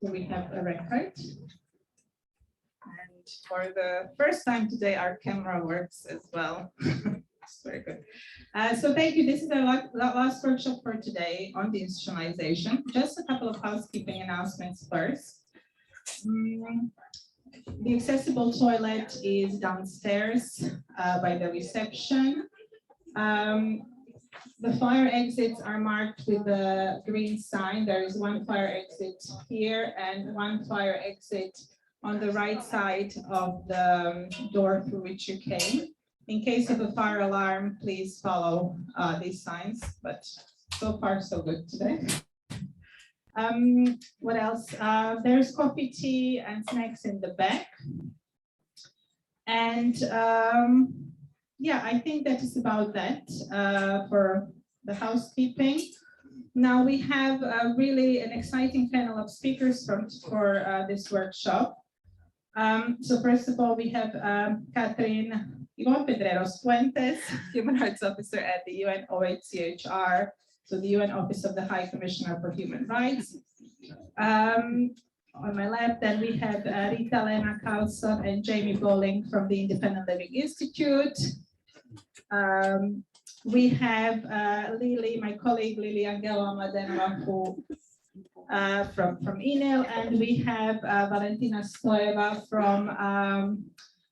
we have a record. And for the first time today, our camera works as well. It's very good. So thank you. This is our last workshop for today on deinstitutionalization. Just a couple of housekeeping announcements first. The accessible toilet is downstairs by the reception. The fire exits are marked with a green sign. There is one fire exit here and one fire exit on the right side of the door through which you came. In case of a fire alarm, please follow these signs, but so far so good today. What else? There's coffee, tea, and snacks in the back. And yeah, I think that is about that for the housekeeping. Now we have really an exciting panel of speakers for this workshop. So first of all, we have Ivonne Pedreros Puentes, Human Rights Officer at the UN OHCHR, so the UN Office of the High Commissioner for Human Rights. On my left, then we have Ritta-Leena, Karlsson, and Jamie Bolling from the Independent Living Institute. We have my colleague Lilia Angelova Mladenova from ENIL, and we have Valentina Stoeva from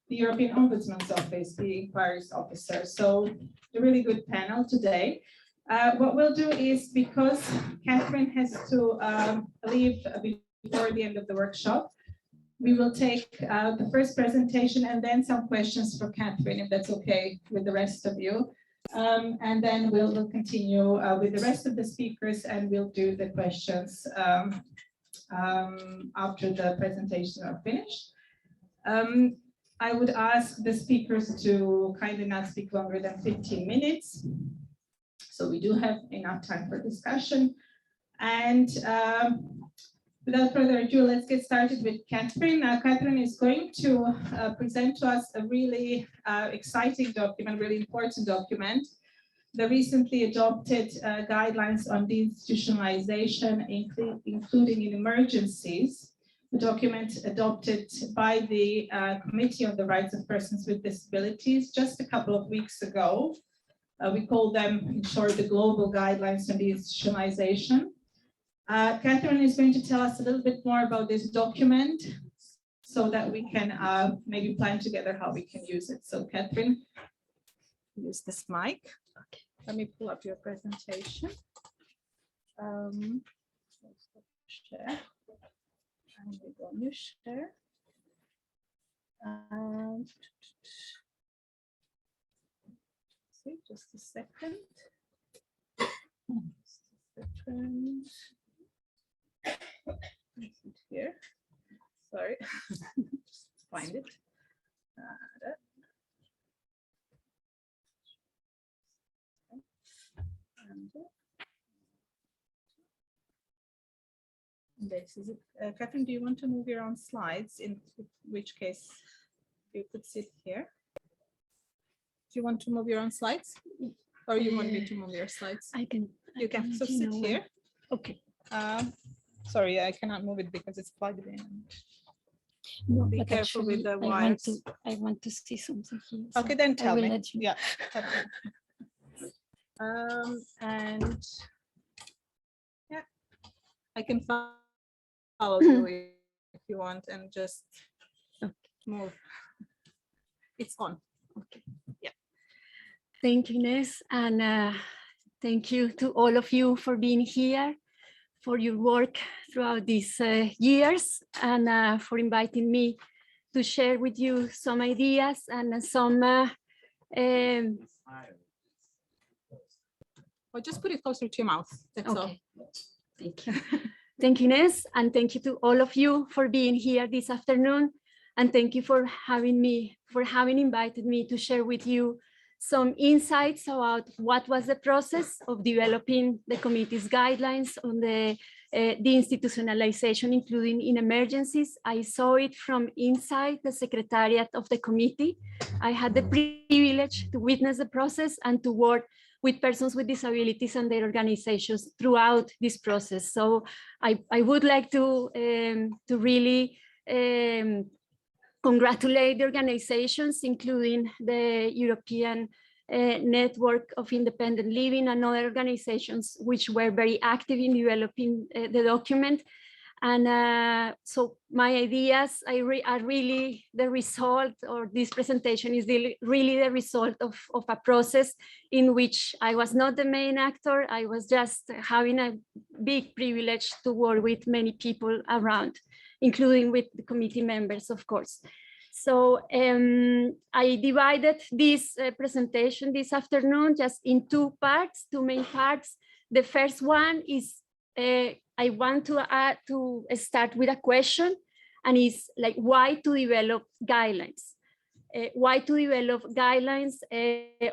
the European Ombudsman's Office, the inquiries officer. So a really good panel today. What we'll do is, because Catherine has to leave before the end of the workshop, we will take the first presentation and then some questions for Catherine, if that's okay with the rest of you. And then we'll continue with the rest of the speakers, and we'll do the questions after the presentation are finished. I would ask the speakers to kindly not speak longer than 15 minutes. So we do have enough time for discussion. And without further ado, let's get started with Catherine. Catherine is going to present to us a really exciting document, really important document, the recently adopted guidelines on deinstitutionalization, including in emergencies, the document adopted by the Committee on the Rights of Persons with Disabilities just a couple of weeks ago. We call them, in short, the global guidelines on deinstitutionalization. Catherine is going to tell us a little bit more about this document so that we can maybe plan together how we can use it. So Catherine, use this mic. Okay. Let me pull up your presentation. Share. And we're going to share. See, just a second. Just a second. Is it here? Sorry, just find it. And this is it. Catherine, do you want to move your own slides? In which case you could sit here. Do you want to move your own slides, or you want me to move your slides? I can. You can. So sit here. Okay. Sorry, I cannot move it because it's plugged in. No, Be careful with the wires. I want to see something here. So okay, then tell me. Yeah. And yeah, I can follow you if you want, and just move. It's on. Okay. Yeah. Thank you, Ines, and thank you to all of you for being here, for your work throughout these years, and for inviting me to share with you some ideas and some. Or just put it closer to your mouth. That's all. Thank you. Thank you, Ines, and thank you to all of you for being here this afternoon. And thank you for having invited me to share with you some insights about what was the process of developing the committee's guidelines on the deinstitutionalization, including in emergencies. I saw it from inside the secretariat of the committee. I had the privilege to witness the process and to work with persons with disabilities and their organizations throughout this process. So I would like to really congratulate the organizations, including the European Network of Independent Living and other organizations which were very active in developing the document. And so my ideas are really the result, or this presentation is really the result of a process in which I was not the main actor. I was just having a big privilege to work with many people around, including with the committee members, of course. So I divided this presentation this afternoon just in two main parts. The first one is I want to start with a question, and it's like, why to develop guidelines? Why to develop guidelines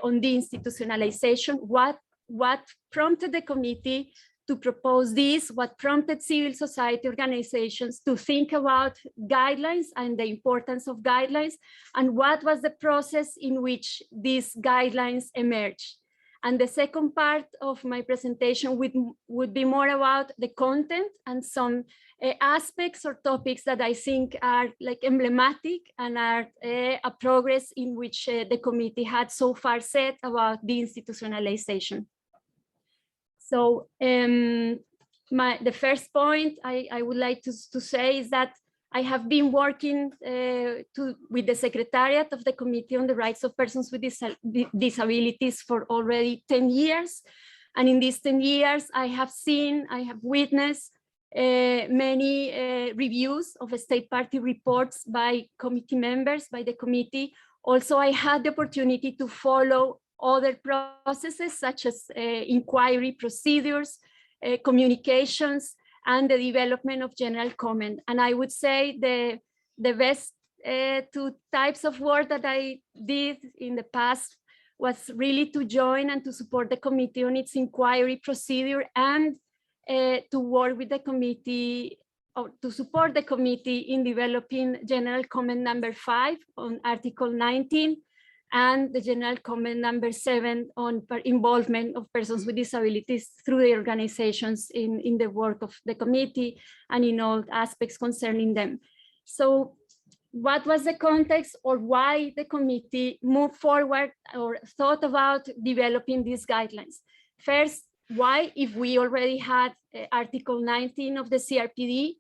on deinstitutionalization? What prompted the committee to propose this? What prompted civil society organizations to think about guidelines and the importance of guidelines? And what was the process in which these guidelines emerged? And the second part of my presentation would be more about the content and some aspects or topics that I think are like emblematic and are a progress in which the committee had so far said about deinstitutionalization. So the first point I would like to say is that I have been working with the Secretariat of the Committee on the Rights of Persons with Disabilities for already 10 years. And in these 10 years, I have witnessed many reviews of state party reports by committee members, by the committee. Also, I had the opportunity to follow other processes such as inquiry procedures, communications, and the development of general comment. And I would say the best two types of work that I did in the past was really to join and to support the committee on its inquiry procedure, and to work with the committee, or to support the committee in developing general comment number 5 on Article 19, and the general comment number 7 on involvement of persons with disabilities through the organizations in the work of the committee and in all aspects concerning them. So what was the context, or why the committee moved forward or thought about developing these guidelines? First, why, if we already had Article 19 of the CRPD,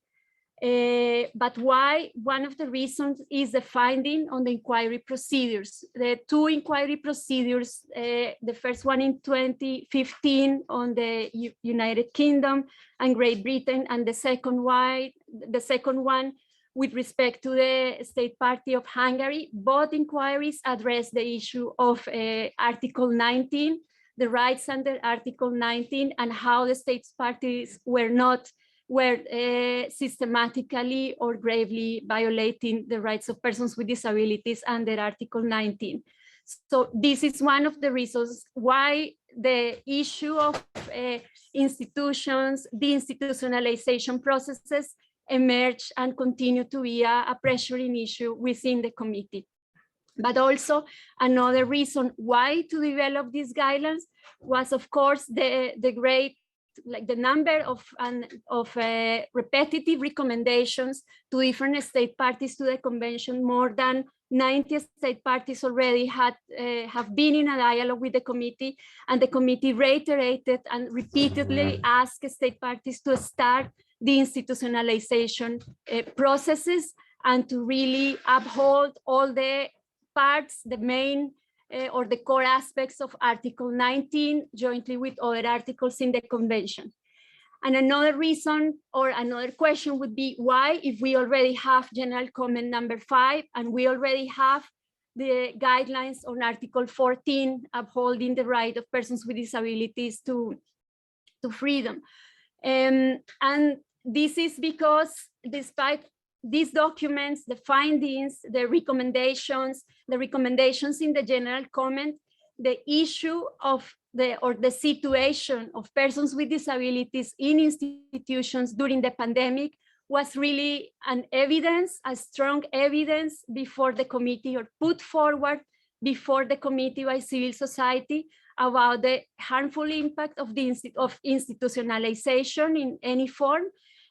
but why? One of the reasons is the finding on the inquiry procedures. The two inquiry procedures, the first one in 2015 on the United Kingdom and Great Britain, and the second one with respect to the State Party of Hungary. Both inquiries address the issue of Article 19, the rights under Article 19, and how the state parties were systematically or gravely violating the rights of persons with disabilities under Article 19. So this is one of the reasons why the issue of institutions, the institutionalization processes emerge and continue to be a pressuring issue within the committee. But also another reason why to develop these guidelines was, of course, the number of repetitive recommendations to different state parties to the convention. More than 90 state parties already have been in a dialogue with the committee, and the committee reiterated and repeatedly asked state parties to start the institutionalization processes and to really uphold all the parts, the main or the core aspects of Article 19 jointly with other articles in the convention. And another reason or another question would be, why, if we already have general comment number 5 and we already have the guidelines on Article 14 upholding the right of persons with disabilities to freedom. And this is because despite these documents, the findings, the recommendations in the general comment, the issue of the situation of persons with disabilities in institutions during the pandemic was really a strong evidence before the committee, or put forward before the committee by civil society, about the harmful impact of institutionalization in any form,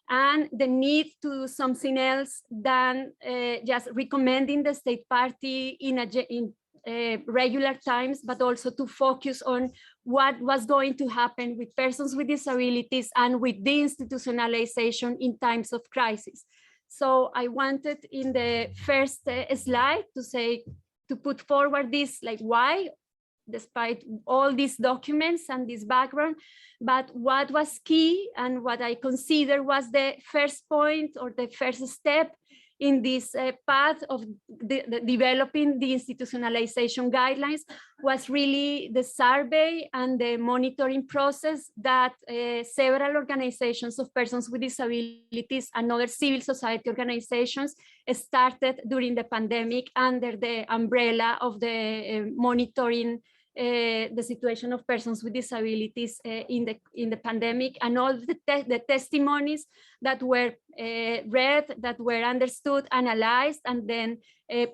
and the need to do something else than just recommending the state party in regular times, but also to focus on what was going to happen with persons with disabilities and with deinstitutionalization in times of crisis. So I wanted in the first slide to put forward this, like why, despite all these documents and this background, but what was key and what I consider was the first point or the first step in this path of developing the institutionalization guidelines was really the survey and the monitoring process that several organizations of persons with disabilities and other civil society organizations started during the pandemic under the umbrella of the monitoring the situation of persons with disabilities in the pandemic, and all the testimonies that were read, that were understood, analyzed, and then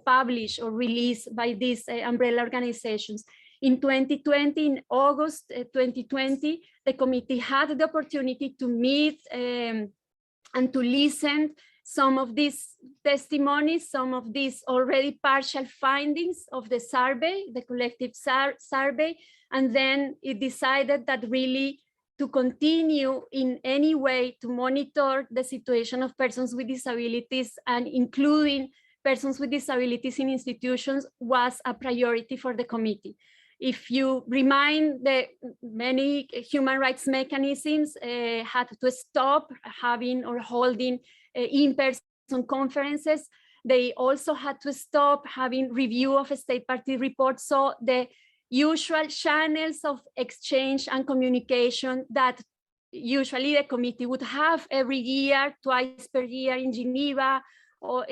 published or released by these umbrella organizations. In 2020, in August 2020, the committee had the opportunity to meet and to listen some of these testimonies, some of these already partial findings of the survey, the collective survey, and then it decided that really to continue in any way to monitor the situation of persons with disabilities and including persons with disabilities in institutions was a priority for the committee. If you remind, the many human rights mechanisms had to stop having or holding in-person conferences. They also had to stop having review of state party reports. So the usual channels of exchange and communication that usually the committee would have every year, twice per year in Geneva, or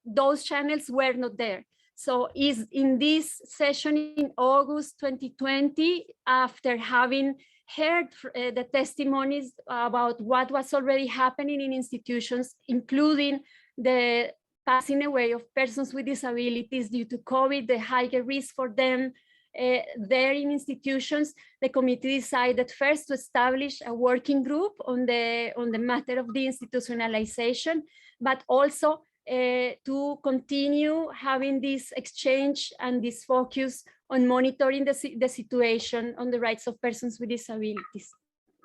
those channels were not there. So is in this session in August 2020, after having heard the testimonies about what was already happening in institutions, including the passing away of persons with disabilities due to COVID, the higher risk for them there in institutions, the committee decided first to establish a working group on the matter of deinstitutionalization, but also to continue having this exchange and this focus on monitoring the situation on the rights of persons with disabilities.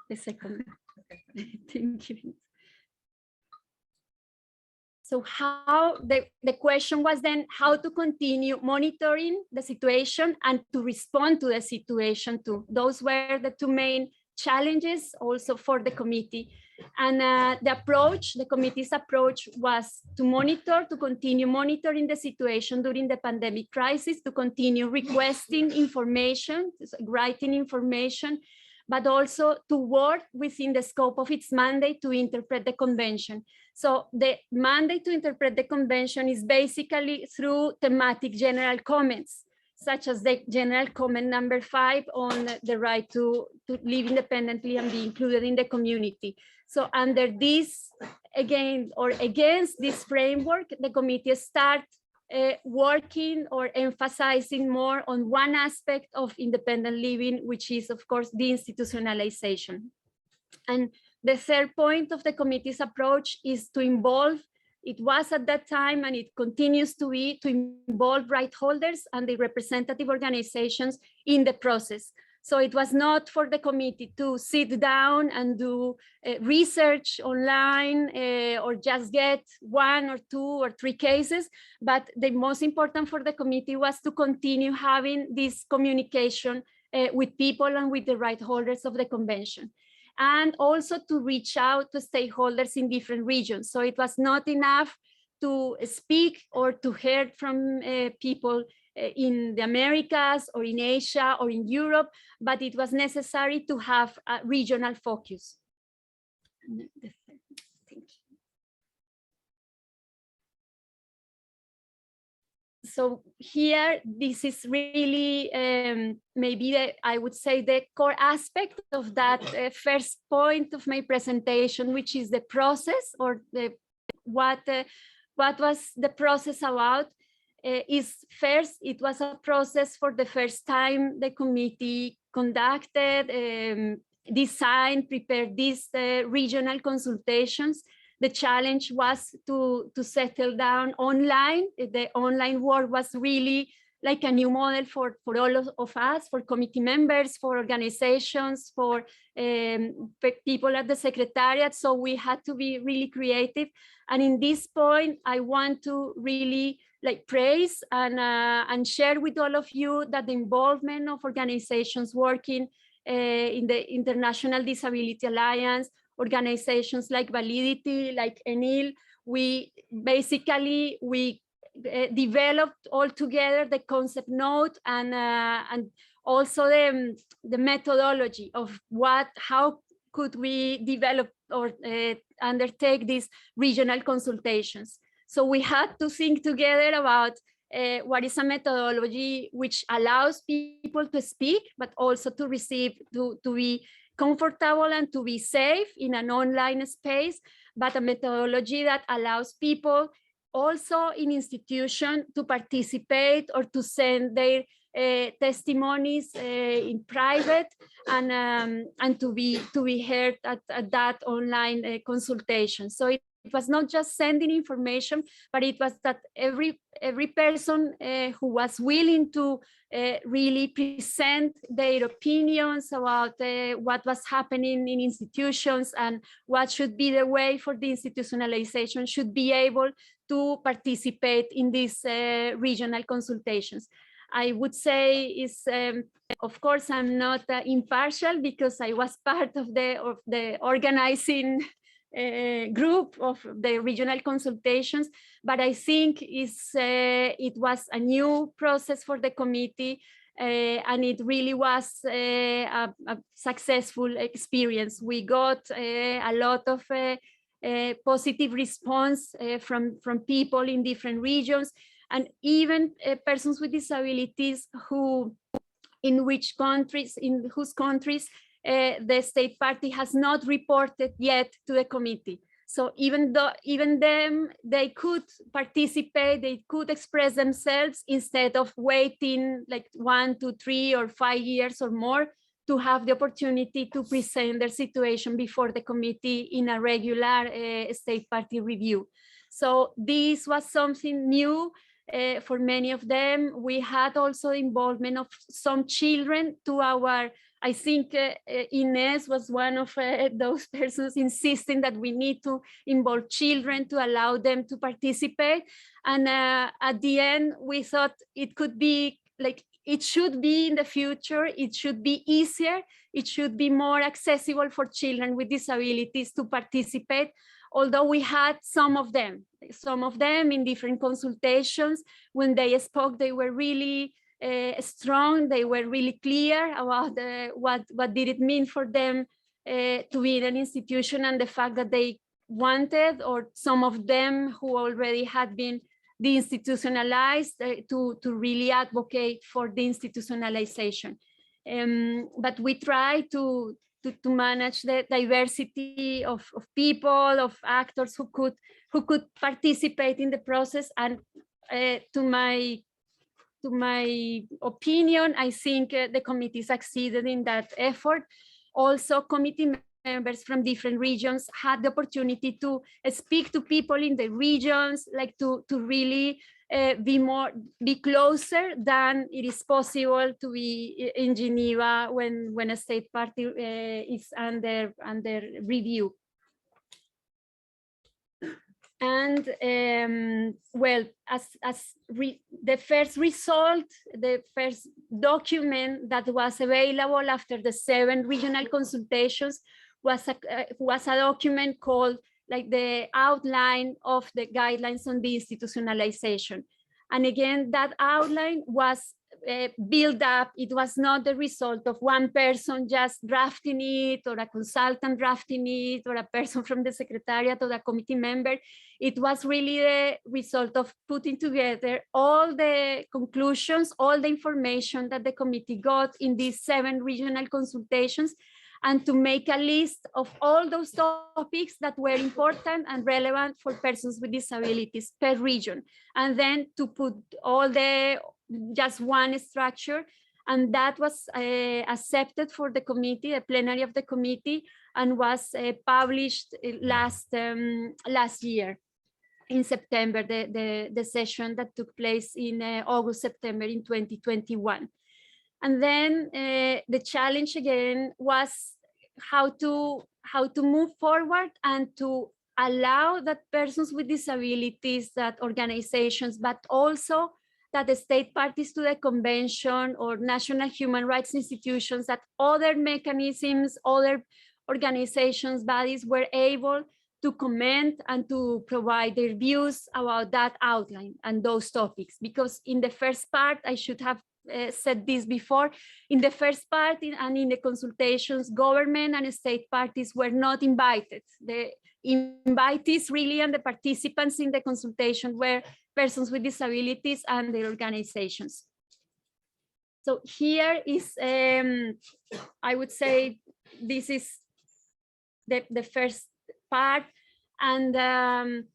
The second. Thank you. So how the question was then how to continue monitoring the situation and to respond to the situation too. Those were the two main challenges also for the committee. And the committee's approach was to monitor, to continue monitoring the situation during the pandemic crisis, to continue requesting information, writing information, but also to work within the scope of its mandate to interpret the convention. So the mandate to interpret the convention is basically through thematic general comments, such as the general comment number 5 on the right to live independently and be included in the community. So under this, again, or against this framework, the committee starts working or emphasizing more on one aspect of independent living, which is, of course, the institutionalization. And the third point of the committee's approach is to involve, it was at that time and it continues to be, to involve right holders and the representative organizations in the process. So it was not for the committee to sit down and do research online or just get 1 or 2 or 3 cases, but the most important for the committee was to continue having this communication with people and with the right holders of the convention, and also to reach out to stakeholders in different regions. So it was not enough to speak or to hear from people in the Americas or in Asia or in Europe, but it was necessary to have a regional focus. So here, this is really maybe I would say the core aspect of that first point of my presentation, which is the process, or what was the process about. Is first, it was a process for the first time the committee conducted, designed, prepared these regional consultations. The challenge was to settle down online. The online work was really like a new model for all of us, for committee members, for organizations, for people at the Secretariat. So we had to be really creative. And in this point, I want to really like praise and share with all of you that the involvement of organizations working in the International Disability Alliance, organizations like Validity, like ENIL, we developed all together the concept note and also the methodology of how could we develop or undertake these regional consultations. So we had to think together about what is a methodology which allows people to speak, but also to receive, to be comfortable and to be safe in an online space, but a methodology that allows people also in institution to participate or to send their testimonies in private and to be heard at that online consultation. So it was not just sending information, but it was that every person who was willing to really present their opinions about what was happening in institutions and what should be the way for the institutionalization should be able to participate in these regional consultations. I would say is, of course, I'm not impartial because I was part of the organizing group of the regional consultations, but I think it was a new process for the committee and it really was a successful experience. We got a lot of positive response from people in different regions, and even persons with disabilities in whose countries the state party has not reported yet to the committee. So even them, they could participate, they could express themselves instead of waiting like 1 to 3 or 5 years or more to have the opportunity to present their situation before the committee in a regular state party review. So this was something new for many of them. We had also the involvement of some children to our, I think Inés was one of those persons insisting that we need to involve children to allow them to participate. And at the end, we thought it could be like, it should be in the future, it should be easier, it should be more accessible for children with disabilities to participate, although we had some of them in different consultations. When they spoke, they were really strong, they were really clear about what did it mean for them to be in an institution, and the fact that they wanted, or some of them who already had been deinstitutionalized, to really advocate for the institutionalization. But we try to manage the diversity of people, of actors who could participate in the process. And to my opinion, I think the committee succeeded in that effort. Also, committee members from different regions had the opportunity to speak to people in the regions, like to really be closer than it is possible to be in Geneva when a state party is under review. And well, the first result, the first document that was available after the 7 regional consultations was a document called like the outline of the guidelines on the institutionalization. And again, that outline was built up. It was not the result of one person just drafting it, or a consultant drafting it, or a person from the Secretariat or a committee member. It was really the result of putting together all the conclusions, all the information that the committee got in these 7 regional consultations, and to make a list of all those topics that were important and relevant for persons with disabilities per region. And then to put all just one structure And that was accepted for the committee, the plenary of the committee, and was published last year in September, the session that took place in August, September in 2021. And then the challenge again was how to move forward and to allow that persons with disabilities, that organizations, but also that the state parties to the convention or national human rights institutions, that other mechanisms, other organizations, bodies were able to comment and to provide their views about that outline and those topics. Because in the first part, I should have said this before, in the first part and in the consultations, government and state parties were not invited. The invitees really and the participants in the consultation were persons with disabilities and their organizations. So here is, I would say, this is the first part. And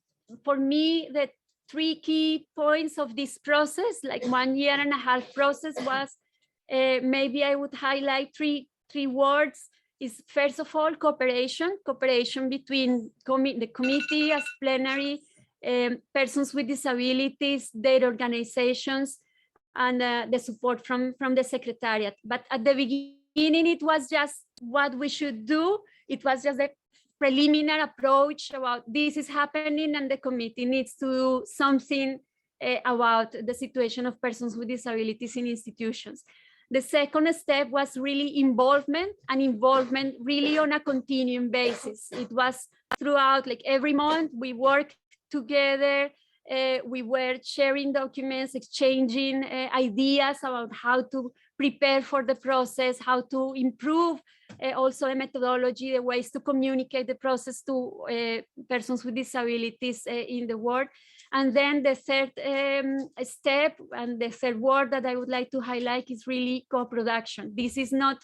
for me, the 3 key points of this process, like 1.5 year process, was maybe I would highlight three words. Is first of all, cooperation between the committee as plenary, persons with disabilities, their organizations, and the support from the secretariat. But at the beginning, it was just what we should do. It was just a preliminary approach about this is happening and the committee needs to do something about the situation of persons with disabilities in institutions. The second step was really involvement, and involvement really on a continuing basis. It was throughout, like every month we worked together, we were sharing documents, exchanging ideas about how to prepare for the process, how to improve also the methodology, the ways to communicate the process to persons with disabilities in the world. And then the third step and the third word that I would like to highlight is really co-production. This is not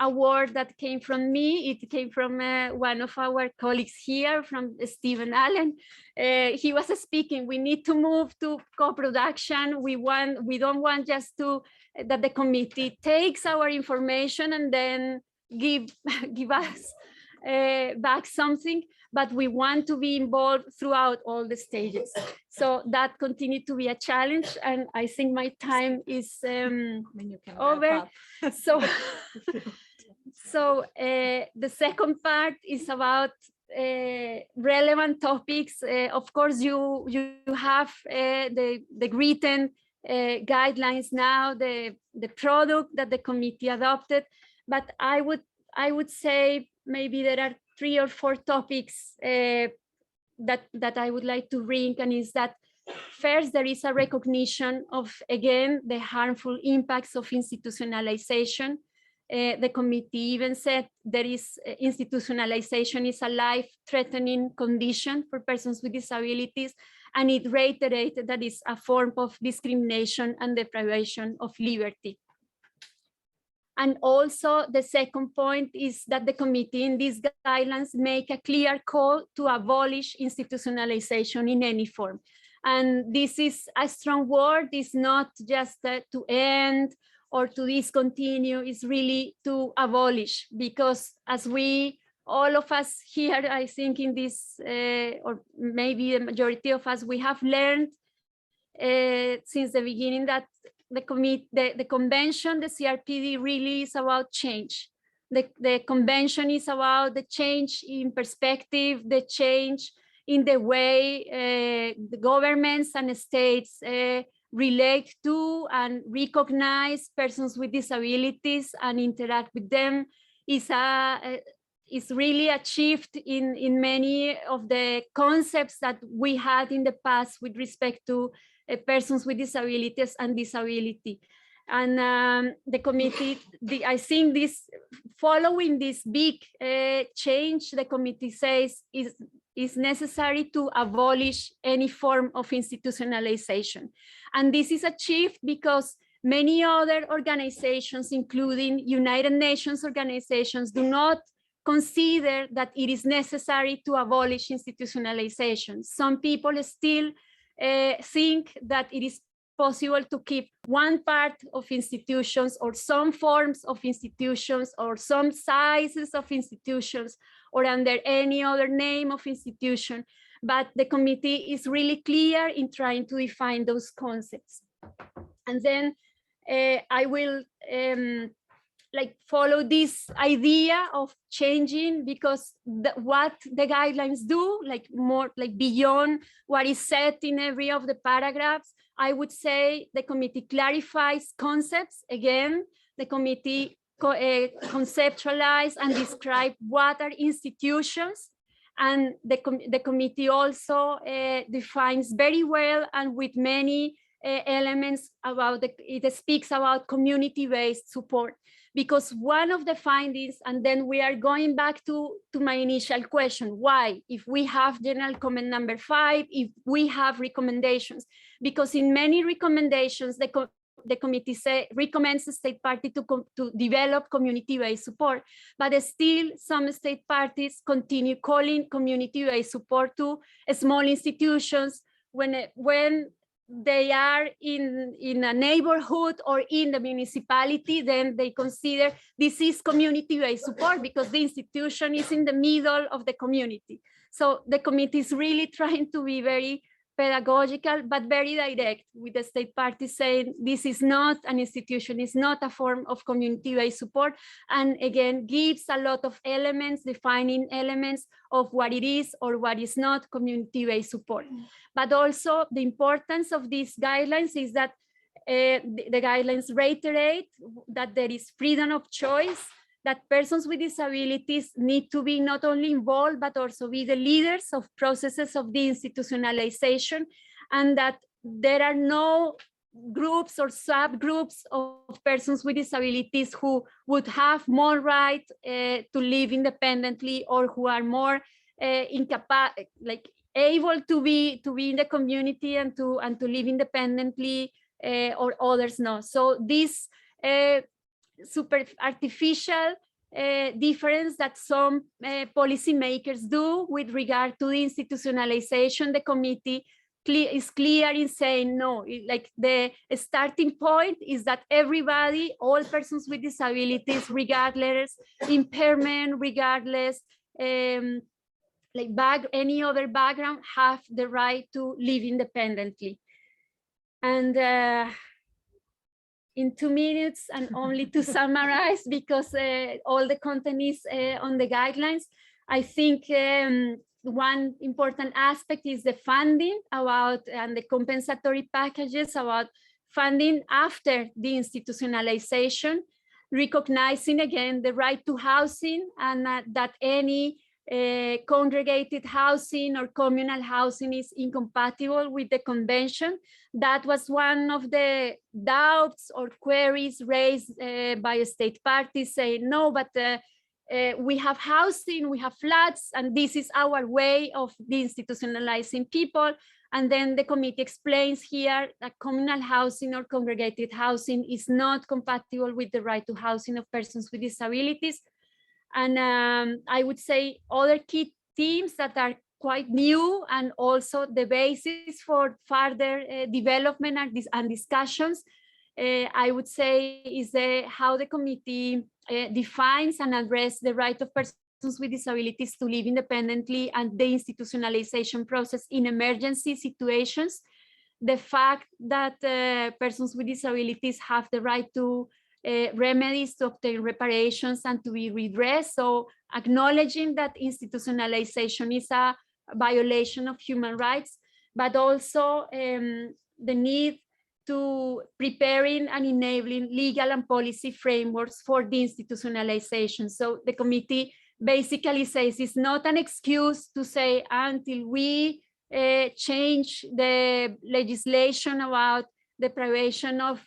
a word that came from me, it came from one of our colleagues here, from Stephen Allen. He was speaking, we need to move to co-production. We don't want just to, that the committee takes our information and then give us back something, but we want to be involved throughout all the stages. So that continued to be a challenge, and I think my time is over. So the second part is about relevant topics. Of course, you have the written guidelines now, the product that the committee adopted, but I would say maybe there are 3 or 4 topics that I would like to bring, and is that first, there is a recognition of, again, the harmful impacts of institutionalization. The committee even said there is institutionalization is a life-threatening condition for persons with disabilities, and it reiterated that it's a form of discrimination and deprivation of liberty. And also the second point is that the committee in these guidelines make a clear call to abolish institutionalization in any form. And this is a strong word, it's not just to end or to discontinue, it's really to abolish, because as all of us here, I think in this, or maybe the majority of us, we have learned since the beginning that the convention, the CRPD, really is about change. The convention is about the change in perspective, the change in the way the governments and states relate to and recognize persons with disabilities and interact with them. Is really a shift in many of the concepts that we had in the past with respect to persons with disabilities and disability. And the committee, I think following this big change, the committee says is necessary to abolish any form of institutionalization. And this is achieved because many other organizations, including United Nations organizations, do not consider that it is necessary to abolish institutionalization. Some people still think that it is possible to keep one part of institutions or some forms of institutions or some sizes of institutions or under any other name of institution. But the committee is really clear in trying to define those concepts. And then I will follow this idea of changing, because what the guidelines do, more beyond what is said in every of the paragraphs, I would say the committee clarifies concepts. Again, the committee conceptualize and describe what are institutions, and the committee also defines very well and with many elements about it speaks about community-based support. Because one of the findings, and then we are going back to my initial question, why, if we have general comment number 5, if we have recommendations, because in many recommendations, the committee recommends the state party to develop community-based support, but still some state parties continue calling community-based support to small institutions when they are in a neighborhood or in the municipality, then they consider this is community-based support because the institution is in the middle of the community. So the committee is really trying to be very pedagogical, but very direct with the state party saying this is not an institution, it's not a form of community-based support. And again, gives a lot of elements, defining elements of what it is or what is not community-based support. But also the importance of these guidelines is that the guidelines reiterate that there is freedom of choice, that persons with disabilities need to be not only involved, but also be the leaders of processes of deinstitutionalization, and that there are no groups or subgroups of persons with disabilities who would have more right to live independently, or who are more able to be in the community and to live independently, or others not. So this super artificial difference that some policymakers do with regard to the institutionalization, the committee is clear in saying no, the starting point is that everybody, all persons with disabilities, regardless impairment, regardless any other background, have the right to live independently. And in 2 minutes, and only to summarize, because all the content is on the guidelines, I think one important aspect is the funding and the compensatory packages about funding after the institutionalization, recognizing again the right to housing, and that any congregated housing or communal housing is incompatible with the convention. That was one of the doubts or queries raised by state parties, saying no, but we have housing, we have flats, and this is our way of deinstitutionalizing people. And then the committee explains here that communal housing or congregated housing is not compatible with the right to housing of persons with disabilities. And I would say other key themes that are quite new, and also the basis for further development and discussions, I would say, is how the committee defines and addresses the right of persons with disabilities to live independently and the institutionalization process in emergency situations. The fact that persons with disabilities have the right to remedies, to obtain reparations, and to be redressed. So acknowledging that institutionalization is a violation of human rights, but also the need to preparing and enabling legal and policy frameworks for deinstitutionalization. So the committee basically says it's not an excuse to say until we change the legislation about deprivation of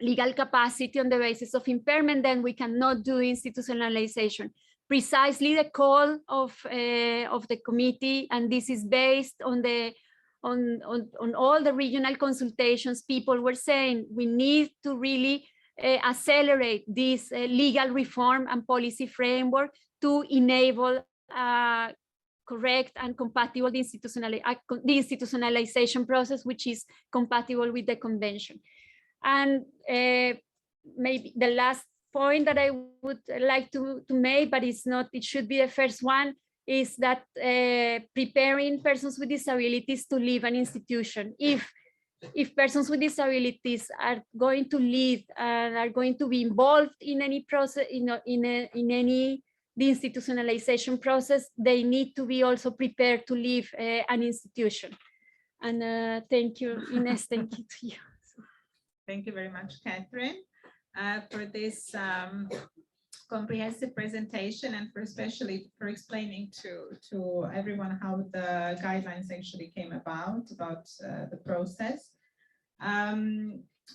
legal capacity on the basis of impairment, then we cannot do institutionalization. Precisely the call of the committee, and this is based on all the regional consultations, people were saying we need to really accelerate this legal reform and policy framework to enable correct and compatible the institutionalization process, which is compatible with the convention. And maybe the last point that I would like to make, but it's not, it should be the first one, is that preparing persons with disabilities to leave an institution. If persons with disabilities are going to lead and are going to be involved in any process, in any deinstitutionalization process, they need to be also prepared to leave an institution. And thank you, Ines, thank you to you. Thank you very much, Catherine, for this comprehensive presentation, and especially for explaining to everyone how the guidelines actually came about the process.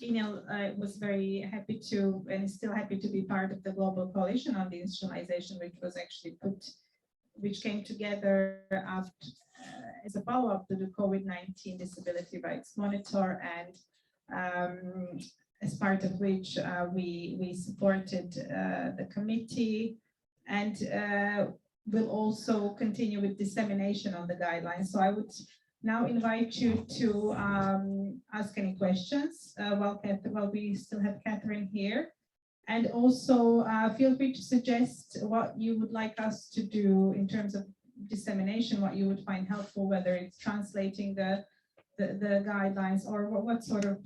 ENIL was very happy to, and is still happy to be part of the Global Coalition on Deinstitutionalization, which came together after, as a follow-up to the COVID-19 Disability Rights Monitor, and as part of which we supported the committee, and will also continue with dissemination on the guidelines. So I would now invite you to ask any questions while we still have Catherine here. And also feel free to suggest what you would like us to do in terms of dissemination, what you would find helpful, whether it's translating the guidelines, or what sort of,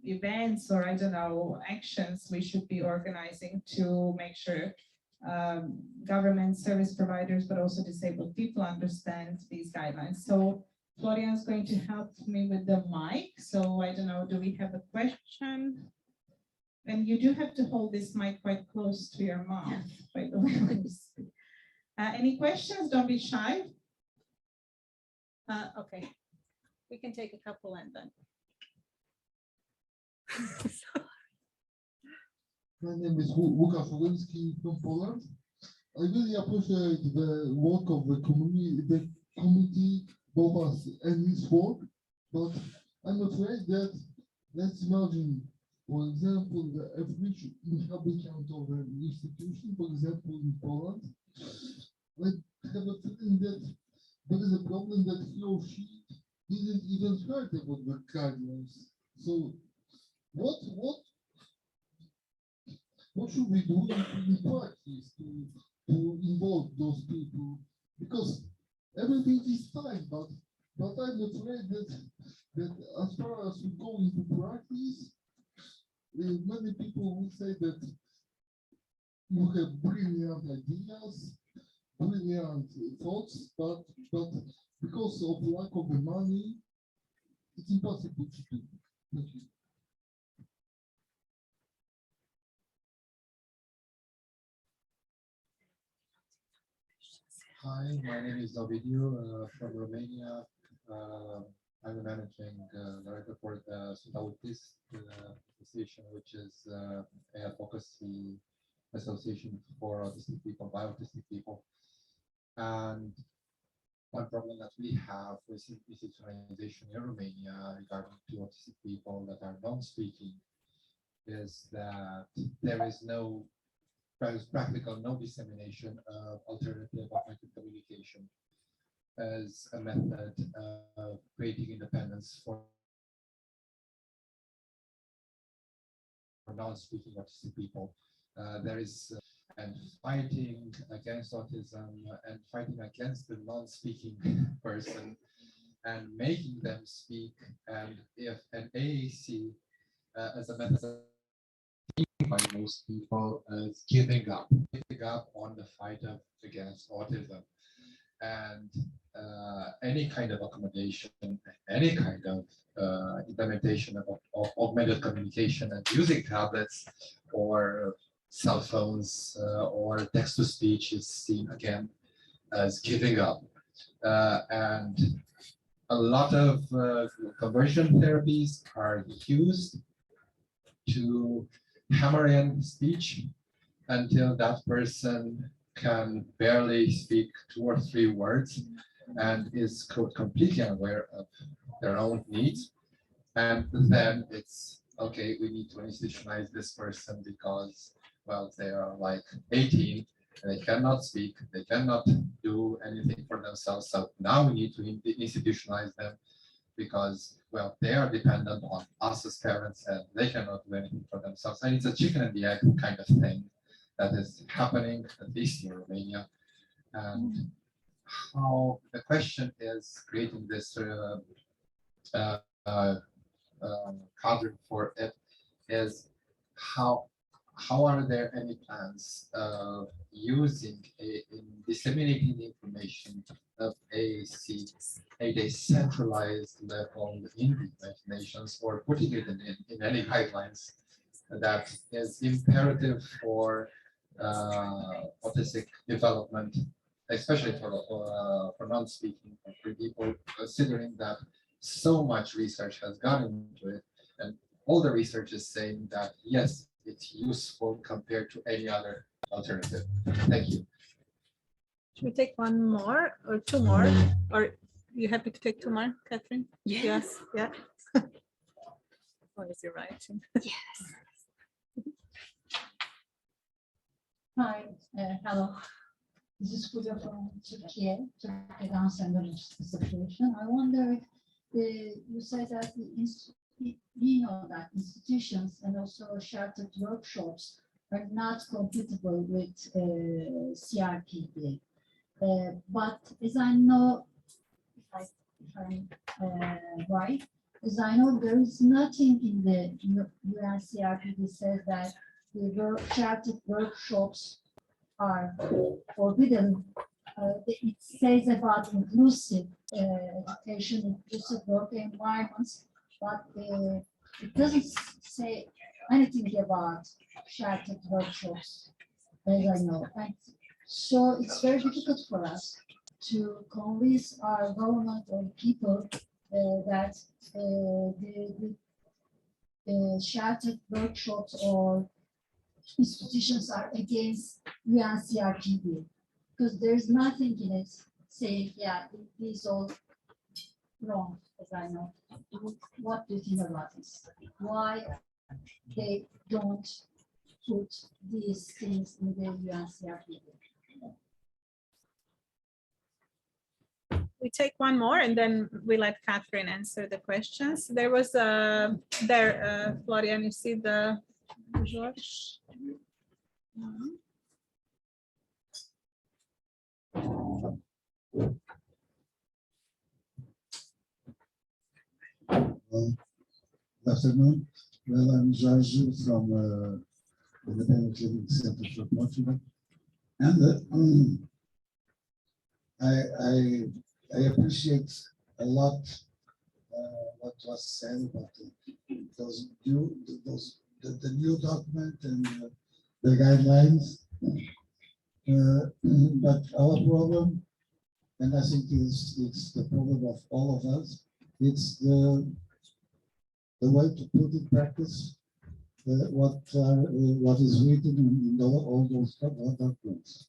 events, or I don't know, actions we should be organizing to make sure government service providers, but also disabled people, understand these guidelines. So Florian is going to help me with the mic. So I don't know, do we have a question? And you do have to hold this mic quite close to your mouth, by the way. Any questions? Don't be shy. Okay, we can take a couple and then. My name is Łukasz from Poland. I really appreciate the work of the committee, both as ENIL's work, but I'm afraid that, let's imagine, for example, the average inhabitant of an institution, for example, in Poland, I have a feeling that there is a problem that he or she didn't even heard about the guidelines. So what should we do in practice to involve those people? Because everything is fine, but I'm afraid that as far as we go into practice, many people will say that you have brilliant ideas, brilliant thoughts, but because of lack of the money, it's impossible to do. Thank you. Hi, my name is Ovidiu from Romania. I'm the managing director for the Puentes association, which is a advocacy association for autistic people, by autistic people. And one problem that we have with institutionalization in Romania regarding to autistic people that are non-speaking is that there is practical no dissemination of alternative augmented communication as a method of creating independence for non-speaking autistic people. There is and fighting against autism and fighting against the non-speaking person and making them speak. And if an AAC as a method by most people as giving up on the fight against autism, and any kind of accommodation, any kind of implementation of augmented communication and using tablets or cell phones or text-to-speech is seen again as giving up. And a lot of conversion therapies are used to hammer in speech until that person can barely speak 2 or 3 words and is completely unaware of their own needs. And then it's, okay, we need to institutionalize this person because, well, they are like 18 They cannot speak, they cannot do anything for themselves. So now we need to institutionalize them because, well, they are dependent on us as parents and they cannot do anything for themselves. And it's a chicken and the egg kind of thing that is happening, at least in Romania. And how the question is creating this cadre for it is how are there any plans of using in disseminating the information of a decentralized level in the United Nations, or putting it in any guidelines that is imperative for autistic development, especially for non-speaking for people, considering that so much research has gone into it, and all the research is saying that yes, it's useful compared to any other alternative. Thank you. Should we take one more or two more? Or you happy to take two more, Catherine? Yes. Yeah. As long as you're writing. Yes. Hi, hello. This is Julia from Turkey, Turkey Down Syndrome Association. I wonder if you said that you know that institutions and also sheltered workshops are not compatible with CRPD. But as I know, if I'm right, as I know, there is nothing in the UN CRPD says that the sheltered workshops are forbidden. It says about inclusive education, inclusive work environments, but it doesn't say anything about sheltered workshops, as I know. And so it's very difficult for us to convince our government or people that the sheltered workshops or institutions are against UNCRPD, because there's nothing in it saying, yeah, it is all wrong, as I know. What do you think about this? Why they don't put these things in the UNCRPD? We take one more and then we let Catherine answer the questions. There was Florian, you see the George? Good afternoon. Well, I'm Jorge from the Independent Living Center for Portugal, and I appreciate a lot what was said about the new document and the guidelines. But our problem, and I think it's the problem of all of us, it's the way to put in practice what is written in all those documents.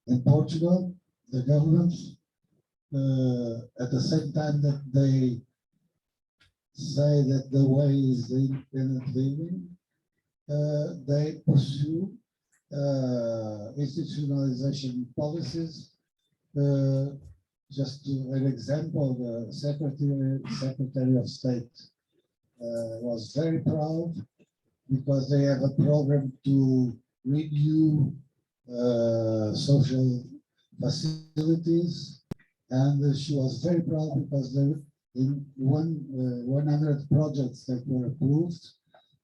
In Portugal, the government, at the same time that they say that the way is the independent living, they pursue institutionalization policies. Just an example, the Secretary of State was very proud because they have a program to renew social facilities, and she was very proud because in 100 projects that were approved,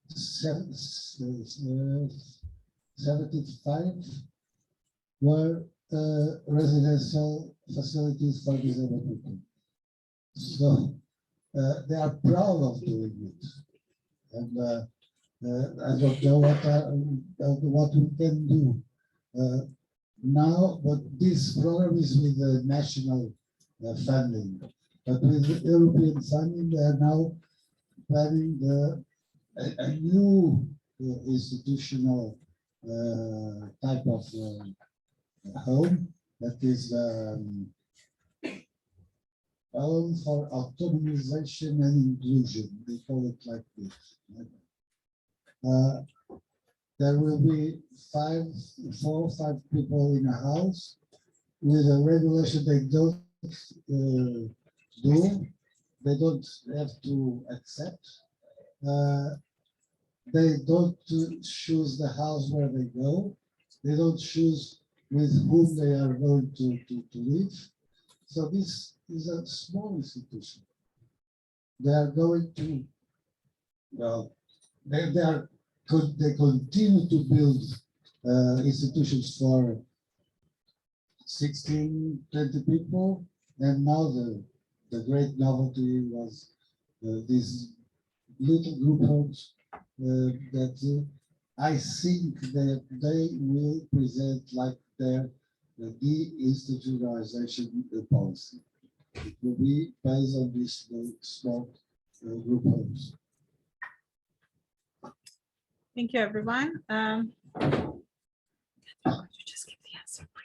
75 were residential facilities for disabled people. So they are proud of doing it, and I don't know what we can do now. But this program is with the national funding, but with the European funding, they are now planning a new institutional type of home, that is home for autonomization and inclusion. They call it like this. there will be 4 or 5 people in a house with a regulation they don't do. They don't have to accept. They don't choose the house where they go. They don't choose with whom they are going to live. So this is a small institution. They are going to, well, they continue to build institutions for 16, 20 people, and now the great novelty was these little group homes that I think that they will present like their deinstitutionalization policy. It will be based on this small group homes. Thank you, everyone. Just give the answer, please.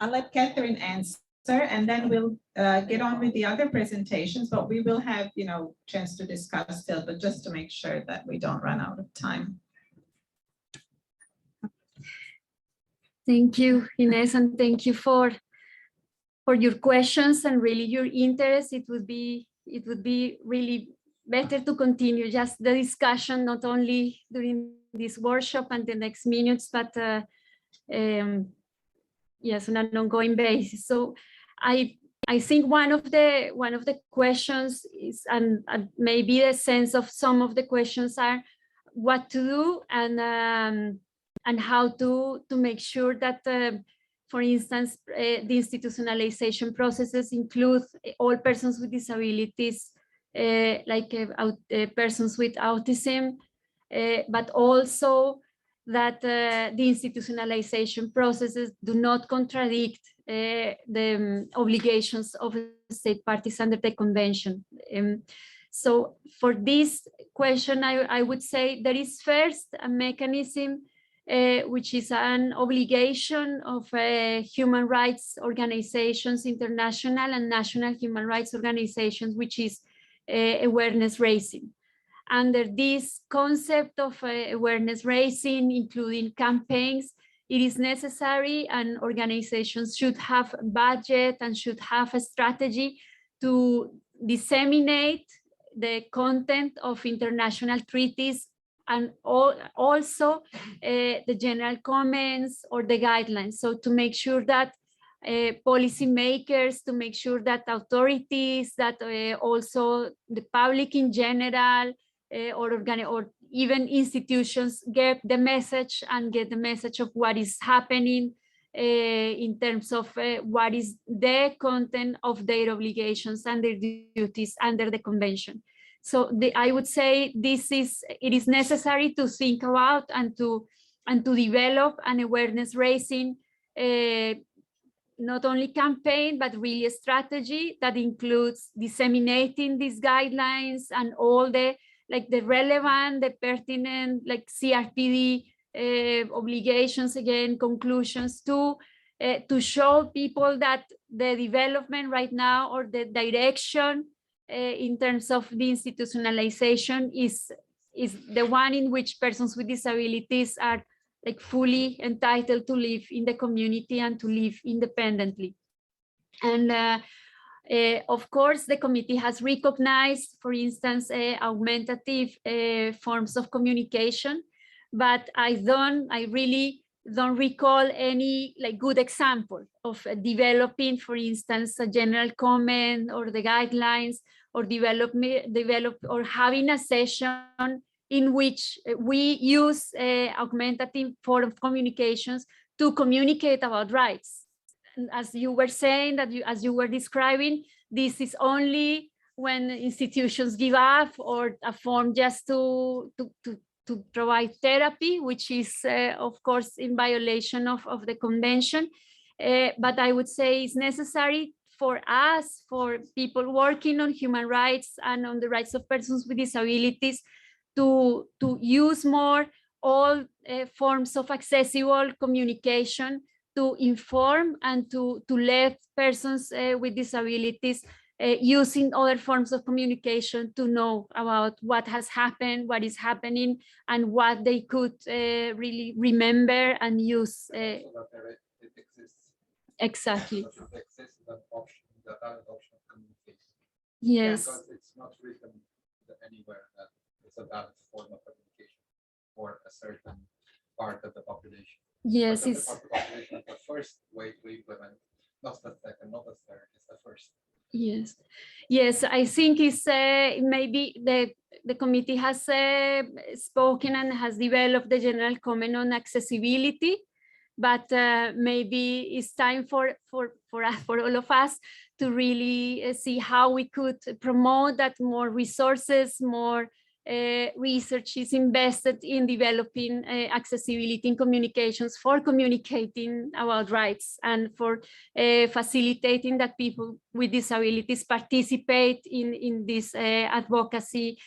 I'll let Catherine answer, and then we'll get on with the other presentations, but we will have, chance to discuss still, but just to make sure that we don't run out of time. Thank you, Ines, and thank you for your questions and really your interest. It would be really better to continue just the discussion, not only during this workshop and the next minutes, but yes, on an ongoing basis. So I think one of the questions is, and maybe the sense of some of the questions are what to do and how to make sure that, for instance, the institutionalization processes include all persons with disabilities, like persons with autism, but also that the institutionalization processes do not contradict the obligations of state parties under the convention. So for this question, I would say there is first a mechanism which is an obligation of human rights organizations, international and national human rights organizations, which is awareness raising. Under this concept of awareness raising, including campaigns, it is necessary and organizations should have a budget and should have a strategy to disseminate the content of international treaties and also the general comments or the guidelines. So to make sure that policymakers, to make sure that authorities, that also the public in general, or even institutions get the message and get the message of what is happening in terms of what is the content of their obligations and their duties under the convention. So I would say it is necessary to think about and to develop an awareness raising, not only campaign, but really a strategy that includes disseminating these guidelines and all the relevant, the pertinent, CRPD obligations, again, conclusions to show people that the development right now or the direction in terms of the institutionalization is the one in which persons with disabilities are fully entitled to live in the community and to live independently. And of course, the committee has recognized, for instance, augmentative forms of communication, but I really don't recall any good example of developing, for instance, a general comment or the guidelines, or develop or having a session in which we use augmentative form of communications to communicate about rights. As you were saying, as you were describing, this is only when institutions give up or a form just to provide therapy, which is of course in violation of the convention. But I would say it's necessary for us, for people working on human rights and on the rights of persons with disabilities, to use more all forms of accessible communication to inform and to let persons with disabilities using other forms of communication to know about what has happened, what is happening, and what they could really remember and use. So that it exists. Exactly. That it exists, that option, that option of communication. Yes. Because it's not written anywhere that it's a valid form of communication for a certain part of the population. Yes, But it's the population, the first way to implement, not the second, not the third, it's the first. yes, yes. I think it's maybe the committee has spoken and has developed the general comment on accessibility, but maybe it's time for all of us to really see how we could promote that more resources, more research is invested in developing accessibility in communications for communicating about rights and for facilitating that people with disabilities participate in this advocacy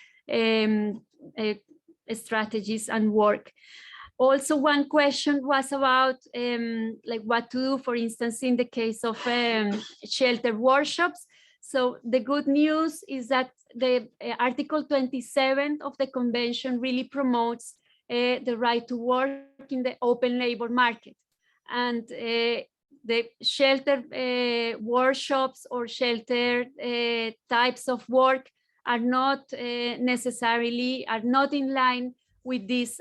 strategies and work. Also, one question was about like what to do, for instance, in the case of shelter workshops. So the good news is that the Article 27 of the Convention really promotes the right to work in the open labor market. And the shelter workshops or shelter types of work are not necessarily, are not in line with this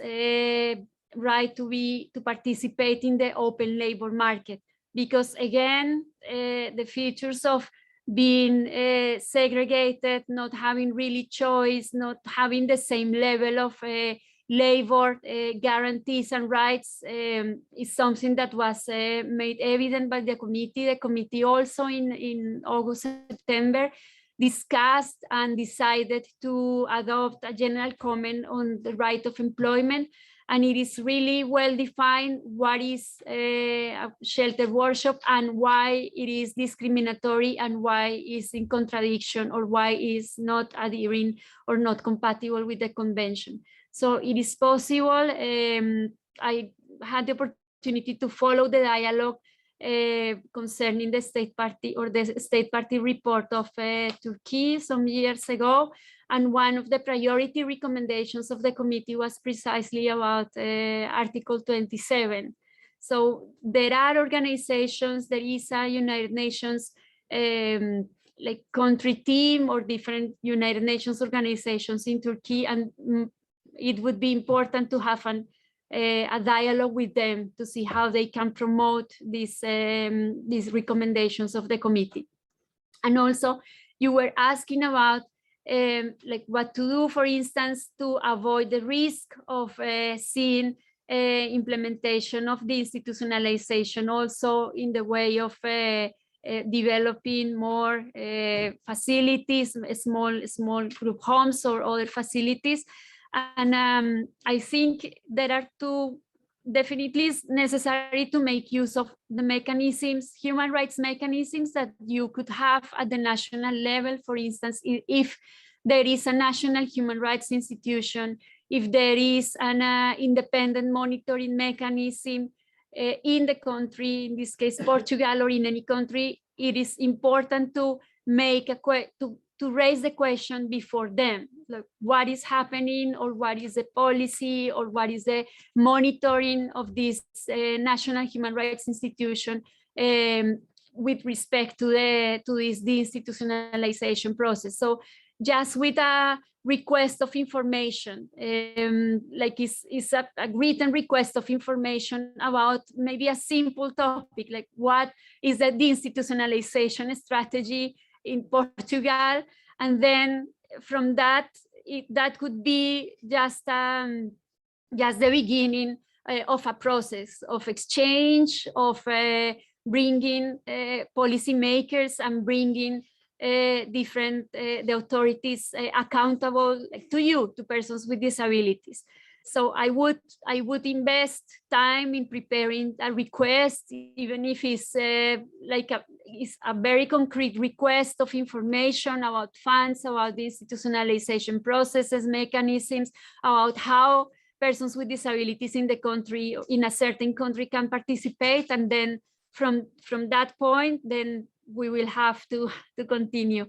right to participate in the open labor market. Because again, the features of being segregated, not having really choice, not having the same level of labor guarantees and rights is something that was made evident by the committee. The committee also in August, September discussed and decided to adopt a general comment on the right of employment. And it is really well defined what is a shelter workshop and why it is discriminatory and why it's in contradiction or why it's not adhering or not compatible with the convention. So it is possible. I had the opportunity to follow the dialogue concerning the state party or the state party report of Turkey some years ago. And one of the priority recommendations of the committee was precisely about Article 27. So there are organizations, there is a United Nations like country team or different United Nations organizations in Turkey, and it would be important to have a dialogue with them to see how they can promote these recommendations of the committee. And also you were asking about like what to do, for instance, to avoid the risk of seeing implementation of the institutionalization also in the way of developing more facilities, small group homes or other facilities. And I think there are two, definitely it's necessary to make use of the mechanisms, human rights mechanisms that you could have at the national level. For instance, if there is a national human rights institution, if there is an independent monitoring mechanism in the country, in this case Portugal or in any country, it is important to make to raise the question before them, like what is happening or what is the policy or what is the monitoring of this national human rights institution with respect to this deinstitutionalization process. So just with a request of information, like it's a written request of information about maybe a simple topic, like what is the deinstitutionalization strategy in Portugal, and then from that, that could be just the beginning of a process of exchange, of bringing policymakers and bringing the authorities accountable to you, to persons with disabilities. So I would invest time in preparing a request, even if it's it's a very concrete request of information about funds, about the institutionalization processes, mechanisms, about how persons with disabilities in the country, in a certain country, can participate. And then from that point, then we will have to continue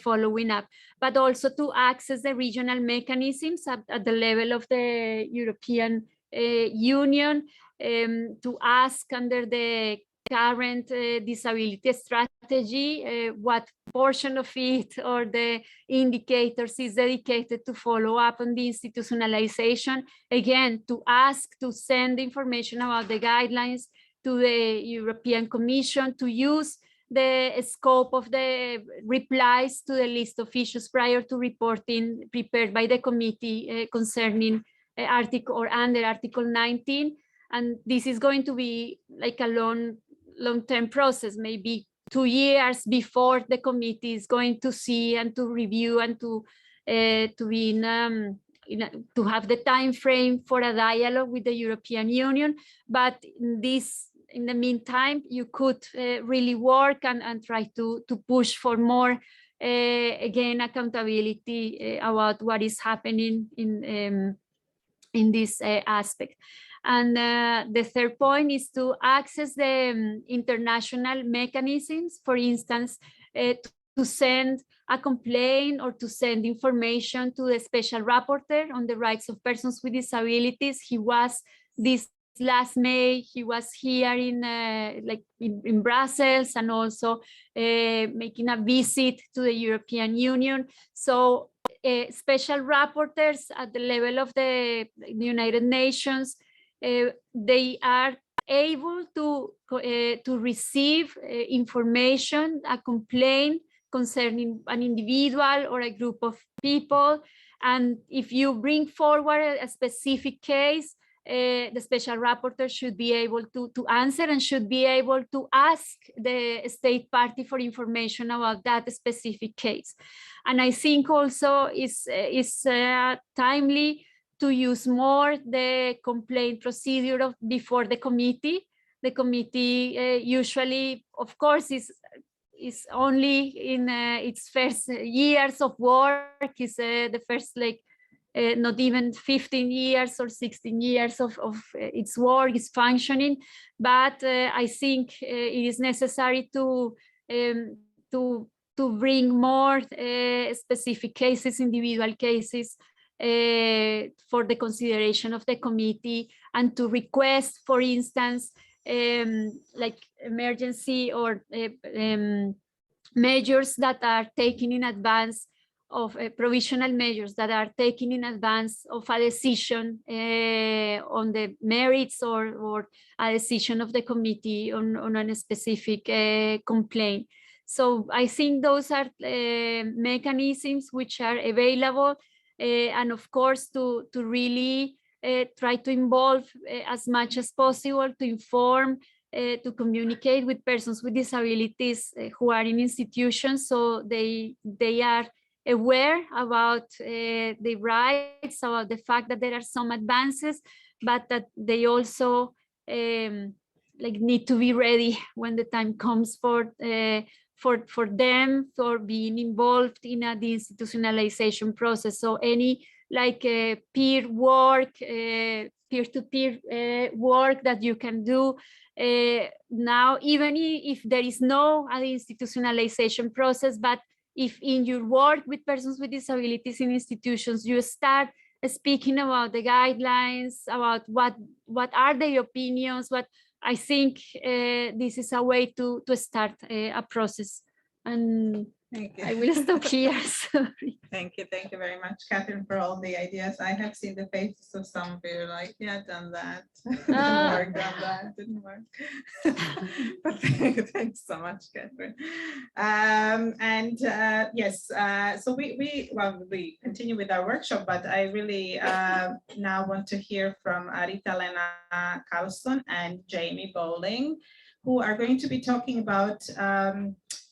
following up, but also to access the regional mechanisms at the level of the European Union, to ask under the current disability strategy what portion of it or the indicators is dedicated to follow up on the institutionalization. Again, to ask to send information about the guidelines to the European Commission, to use the scope of the replies to the list of issues prior to reporting prepared by the committee concerning article or under Article 19. And this is going to be like a long-term process, maybe 2 years before the committee is going to see and to review and to have the time frame for a dialogue with the European Union. But in the meantime, you could really work and try to push for more, again, accountability about what is happening in this aspect. And the third point is to access the international mechanisms, for instance, to send a complaint or to send information to the special rapporteur on the rights of persons with disabilities. He was this last May, he was here in Brussels, and also making a visit to the European Union. So special rapporteurs at the level of the United Nations, they are able to receive information, a complaint concerning an individual or a group of people. And if you bring forward a specific case, the special rapporteur should be able to answer and should be able to ask the state party for information about that specific case. And I think also is timely to use more the complaint procedure before the committee. The committee usually, of course, is only in its first years of work, is the first not even 15 years or 16 years of its work is functioning. But I think it is necessary to bring more specific cases, individual cases, for the consideration of the committee, and to request, for instance, like emergency or measures that are taken in advance of provisional measures that are taken in advance of a decision on the merits or a decision of the committee on a specific complaint. So I think those are mechanisms which are available, and of course to really try to involve as much as possible, to inform, to communicate with persons with disabilities who are in institutions, so they are aware about the rights, about the fact that there are some advances, but that they also need to be ready when the time comes for them for being involved in a deinstitutionalization process. So any peer work, peer-to-peer work that you can do now, even if there is no deinstitutionalization process, but if in your work with persons with disabilities in institutions, you start speaking about the guidelines, about what are their opinions, what I think this is a way to start a process. And I will stop here. Sorry. Thank you very much, Catherine, for all the ideas. I have seen the faces of some of you like, yeah, done that, didn't work, done that, didn't work. But thanks so much, Catherine. Yes, so we continue with our workshop, but I really now want to hear from Ritta-Leena Karlsson and Jamie Bolling, who are going to be talking about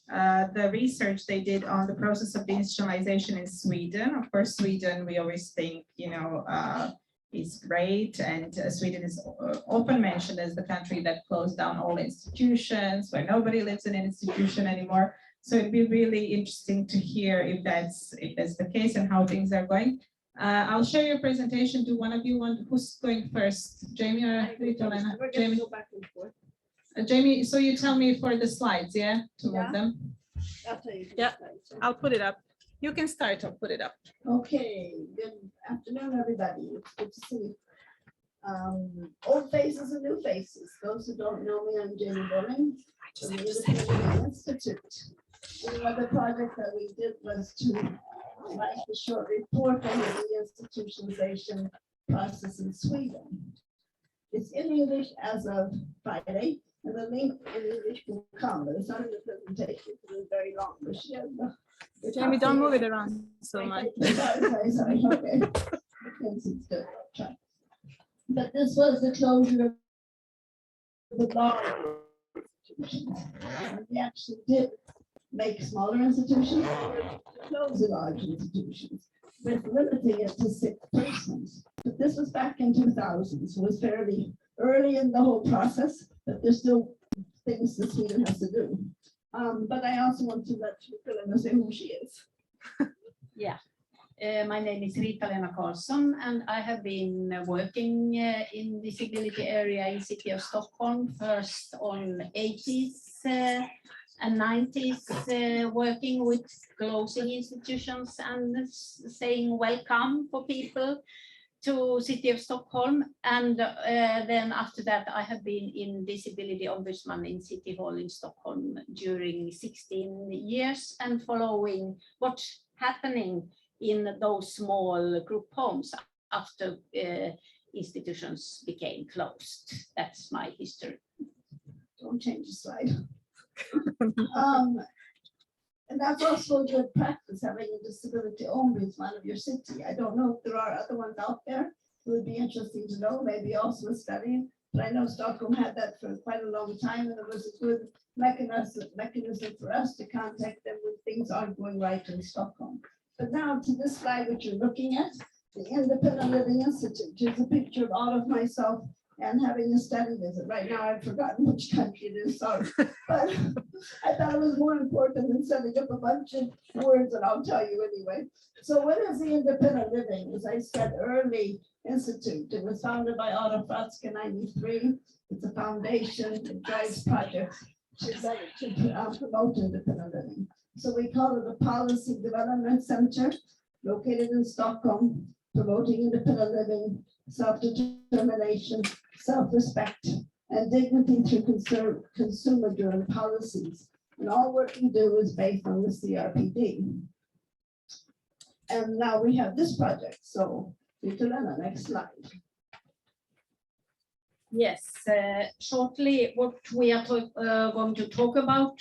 the research they did on the process of deinstitutionalization in Sweden. Of course, Sweden, we always think, is great, and Sweden is often mentioned as the country that closed down all institutions, where nobody lives in an institution anymore. So it'd be really interesting to hear if that's the case and how things are going. I'll share your presentation. Do one of you want, who's going first, Jamie or Ritta-Leena? Jamie. Jamie, so you tell me for the slides, yeah, to move them? Yeah, I'll put it up. You can start, I'll put it up. Okay, good afternoon, everybody. It's good to see old faces and new faces. Those who don't know me, I'm Jamie Bolling from the Living Institute. And another project that we did was to write a short report on the institutionalization process in Sweden. It's in English as of Friday, and the link in English will come, but it's not in the presentation because it's very long. But she has the Jamie, don't move it around so much. Sorry, okay. It's good. Try. But this was the closure of the large institutions. We actually did make smaller institutions, close the large institutions, with limiting it to 6 persons. But this was back in 2000, so it was fairly early in the whole process, but there's still things that Sweden has to do. But I also want to let Ritta-Leena say who she is. Yeah, my name is Ritta-Leena Karlsson, and I have been working in disability area in city of Stockholm, first on 80s and 90s, working with closing institutions and saying welcome for people to city of Stockholm. And then after that, I have been in disability ombudsman in City Hall in Stockholm during 16 years and following what's happening in those small group homes after institutions became closed. That's my history. Don't change the slide. And that's also a good practice, having a disability ombudsman of your city. I don't know if there are other ones out there. It would be interesting to know, maybe also a study. But I know Stockholm had that for quite a long time, and it was a good mechanism for us to contact them when things aren't going right in Stockholm. But now to this slide, which you're looking at, the Independent Living Institute. Here's a picture of all of myself and having a study visit. Right now, I've forgotten which country it is, sorry. But I thought it was more important than setting up a bunch of words, and I'll tell you anyway. So what is the Independent Living? As I said, early institute. It was founded by Otto Fratzke in '93. It's a foundation. It drives projects to promote independent living. So we call it a policy development center located in Stockholm, promoting independent living, self-determination, self-respect, and dignity through consumer-driven policies. And all what we do is based on the CRPD. And now we have this project. So, Ritta-Leena, next slide. Yes, shortly what we are going to talk about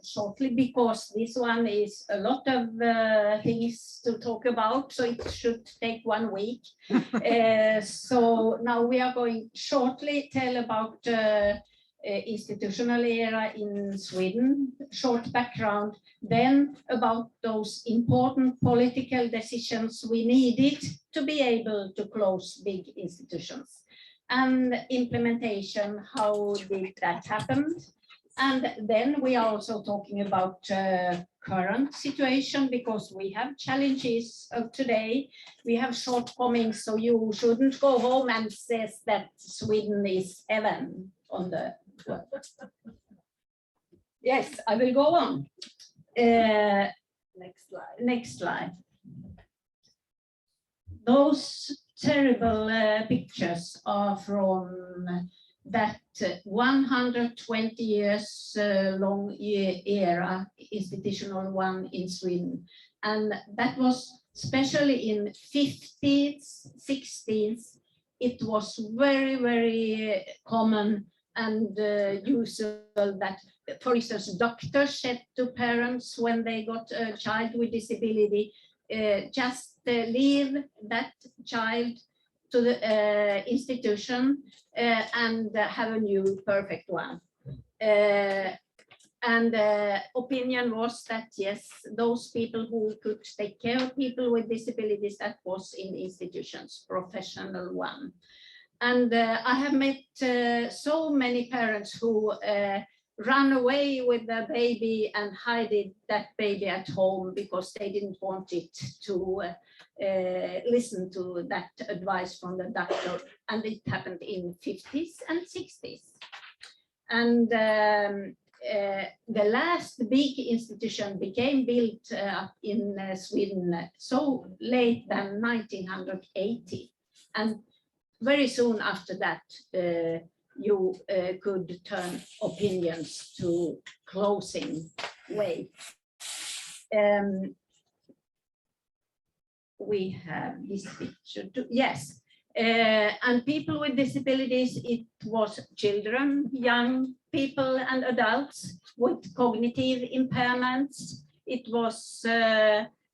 shortly, because this one is a lot of things to talk about, so it should take 1 week. So now we are going shortly tell about institutional era in Sweden, short background, then about those important political decisions we needed to be able to close big institutions. And implementation, how did that happen? And then we are also talking about current situation, because we have challenges of today. We have shortcomings, so you shouldn't go home and say that Sweden is heaven on the world. Yes, I will go on. Next slide. Next slide. Those terrible pictures are from that 120 years long era, institutional one in Sweden. And that was especially in 50s, 60s, it was very, very common and usual that, for instance, doctors said to parents when they got a child with disability, just leave that child to the institution and have a new perfect one. And opinion was that yes, those people who could take care of people with disabilities, that was in institutions, professional one. And I have met so many parents who run away with the baby and hide that baby at home because they didn't want it to listen to that advice from the doctor. And it happened in 50s and 60s. And the last big institution became built in Sweden so late than 1980. And very soon after that, you could turn opinions to closing way. We have this picture too. Yes. And people with disabilities, it was children, young people and adults with cognitive impairments. It was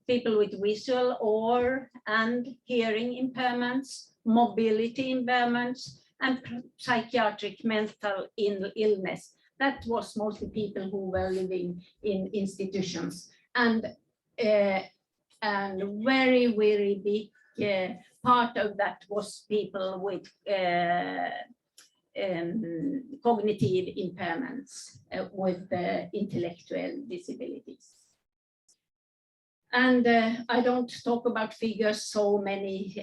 people with visual or and hearing impairments, mobility impairments, and psychiatric mental illness. That was mostly people who were living in institutions. And very, very big part of that was people with cognitive impairments, with intellectual disabilities. And I don't talk about figures, so many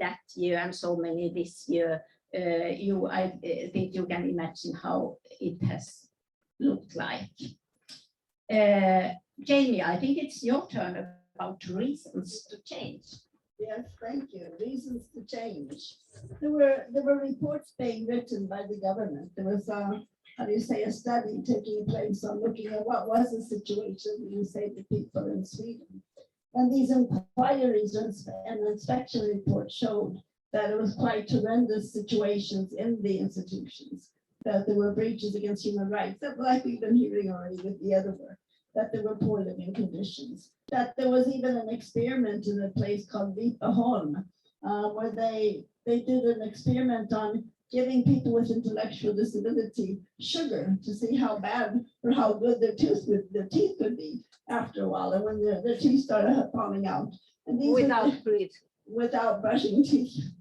that year and so many this year. I think you can imagine how it has looked like. Jamie, I think it's your turn about reasons to change. Yes, thank you. Reasons to change. There were reports being written by the government. There was how do you say, a study taking place on looking at what was the situation, you say, the people in Sweden. And these inquiries and inspection reports showed that it was quite horrendous situations in the institutions, that there were breaches against human rights, that like we've been hearing already with the other work, that there were poor living conditions, that there was even an experiment in a place called Ritta-Leena, where they did an experiment on giving people with intellectual disability sugar to see how bad or how good their teeth would be after a while, and when their teeth started falling out. And these without brushing teeth.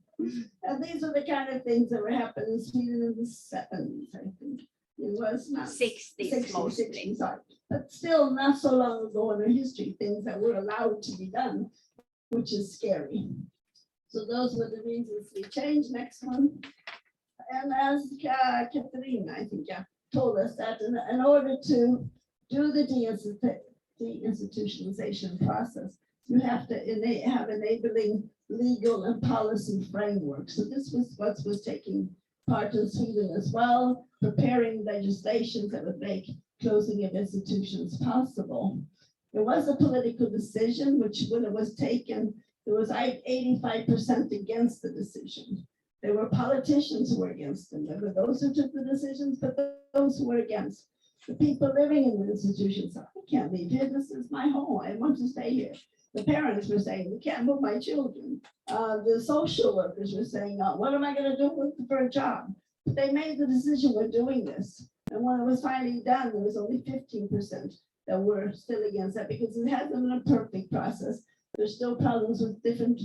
And these are the kind of things that were happening in Sweden in the 70s, I think. It was not 60s mostly. 60s, sorry. But still not so long ago in our history, things that were allowed to be done, which is scary. So those were the reasons we changed. Next one. And as Katarina, I think, told us that in order to do the deinstitutionalization process, you have to have enabling legal and policy framework. So this was what was taking part in Sweden as well, preparing legislation that would make closing of institutions possible. There was a political decision, which when it was taken, there was 85% against the decision. There were politicians who were against them. There were those who took the decisions, but those who were against. The people living in the institutions, I can't leave here. This is my home. I want to stay here. The parents were saying, we can't move my children. The social workers were saying, what am I going to do for a job? But they made the decision, we're doing this. And when it was finally done, there was only 15% that were still against that, because it hasn't been a perfect process. There's still problems with different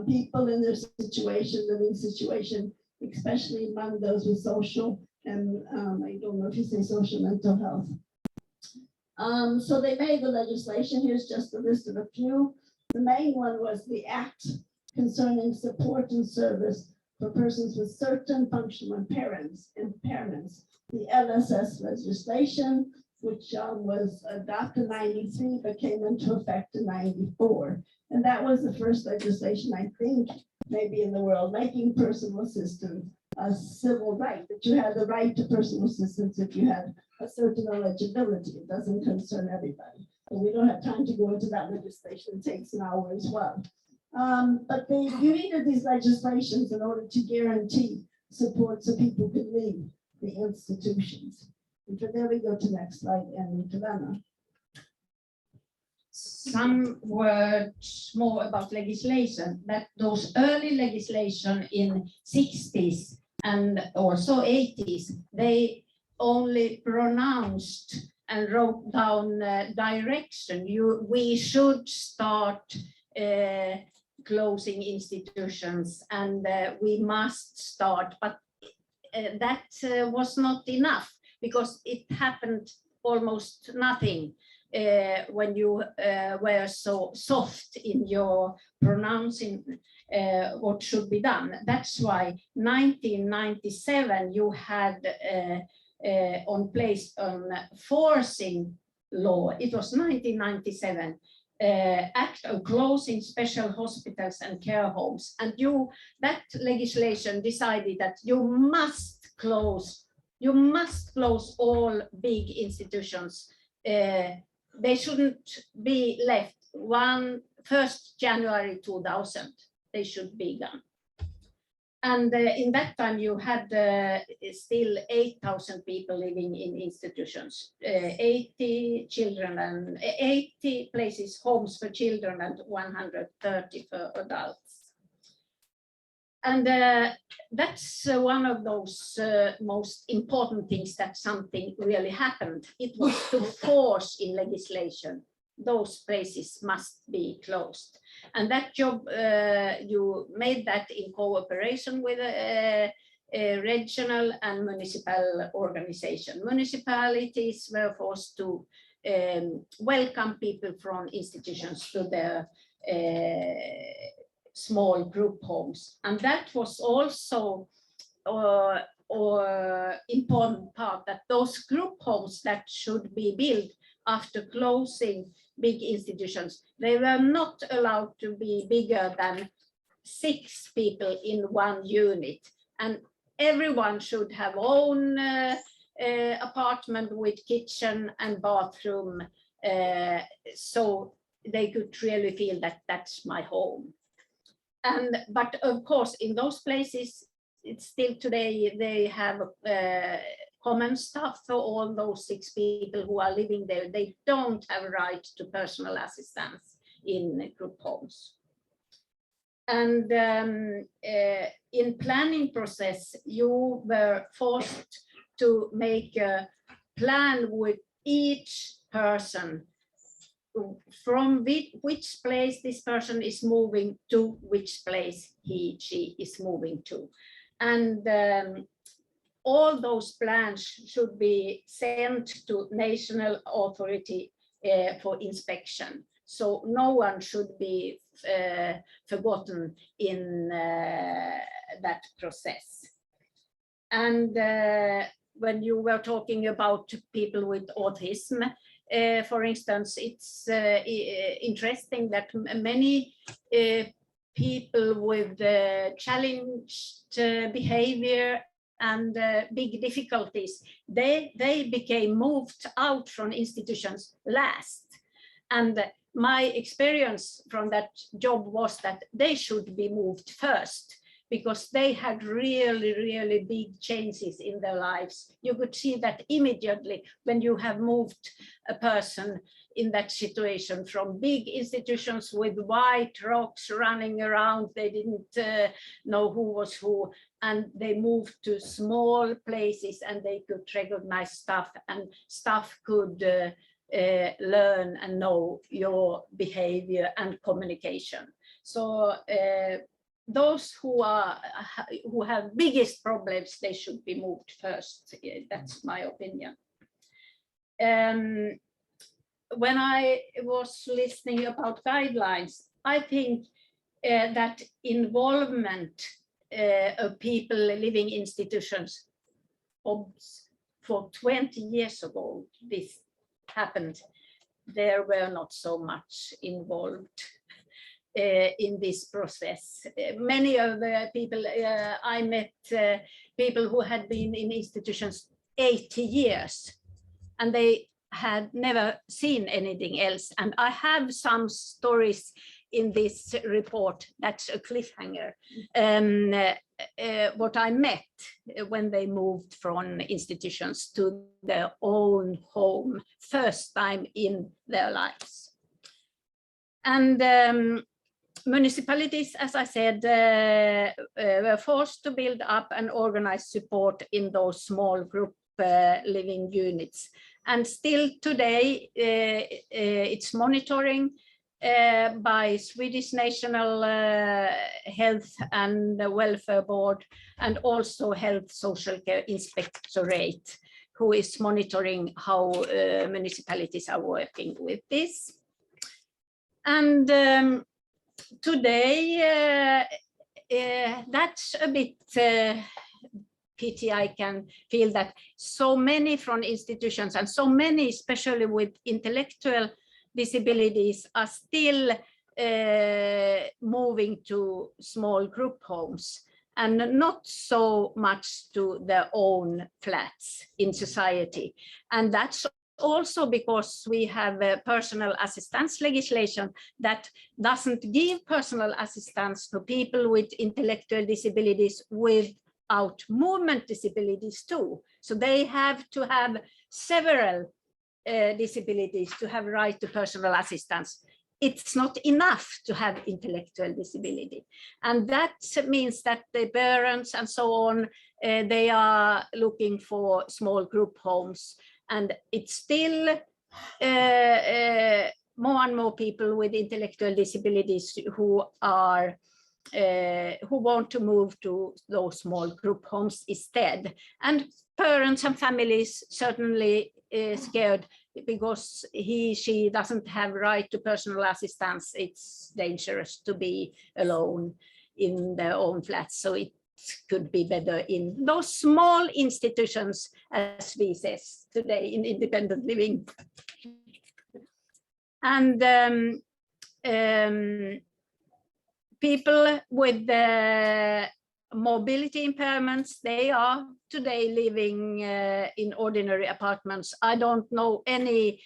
people in their situation, living situation, especially among those with social and I don't know if you say social mental health. So they made the legislation. Here's just a list of a few. The main one was the Act concerning support and service for persons with certain functional impairments, the LSS legislation, which was adopted in 93, but came into effect in 94. And that was the first legislation, I think, maybe in the world, making personal assistance a civil right, that you had the right to personal assistance if you had a certain eligibility. It doesn't concern everybody. And we don't have time to go into that legislation. It takes an hour as well. But you needed these legislations in order to guarantee support so people could leave the institutions. And for there we go to next slide, and Ritta-Leena. Some words more about legislation, that those early legislation in 60s and also 80s, they only pronounced and wrote down direction. We should start closing institutions, and we must start, but that was not enough, because it happened almost nothing when you were so soft in your pronouncing what should be done. That's why 1997 you had on place on forcing law. It was 1997. Act of closing special hospitals and care homes, and that legislation decided that you must close all big institutions. They shouldn't be left. 1st January 2000 they should be gone. And in that time you had still 8,000 people living in institutions, 80 children and 80 places, homes for children, and 130 for adults. And that's one of those most important things that something really happened. It was to force in legislation, those places must be closed. And that job, you made that in cooperation with a regional and municipal organization. Municipalities were forced to welcome people from institutions to their small group homes. And that was also important part, that those group homes that should be built after closing big institutions, they were not allowed to be bigger than 6 people in one unit. And everyone should have own apartment with kitchen and bathroom, so they could really feel that that's my home. But of course, in those places, it's still today, they have common stuff for all those 6 people who are living there. They don't have a right to personal assistance in group homes. And in planning process, you were forced to make a plan with each person from which place this person is moving to, which place she is moving to. And all those plans should be sent to national authority for inspection. So no one should be forgotten in that process. And when you were talking about people with autism, for instance, it's interesting that many people with challenged behavior and big difficulties, they became moved out from institutions last. And my experience from that job was that they should be moved first, because they had really, really big changes in their lives. You could see that immediately when you have moved a person in that situation from big institutions with white rocks running around, they didn't know who was who, and they moved to small places and they could recognize stuff, and stuff could learn and know your behavior and communication. So those who have biggest problems, they should be moved first. That's my opinion. When I was listening about guidelines, I think that involvement of people living in institutions, for 20 years ago, this happened, there were not so much involved in this process. Many of the people I met, people who had been in institutions 80 years, and they had never seen anything else. And I have some stories in this report. That's a cliffhanger. What I met when they moved from institutions to their own home, first time in their lives. And municipalities, as I said, were forced to build up and organize support in those small group living units. And still today, it's monitoring by Swedish National Health and Welfare Board, and also Health Social Care Inspectorate, who is monitoring how municipalities are working with this. And today, that's a bit pity I can feel that so many from institutions and so many, especially with intellectual disabilities, are still moving to small group homes and not so much to their own flats in society. And that's also because we have a personal assistance legislation that doesn't give personal assistance to people with intellectual disabilities without movement disabilities too. So they have to have several disabilities to have right to personal assistance. It's not enough to have intellectual disability. And that means that the parents and so on, they are looking for small group homes. And it's still more and more people with intellectual disabilities who are who want to move to those small group homes instead. And parents and families certainly scared because she doesn't have right to personal assistance. It's dangerous to be alone in their own flats. So it could be better in those small institutions, as we say today in independent living. And people with mobility impairments, they are today living in ordinary apartments. I don't know any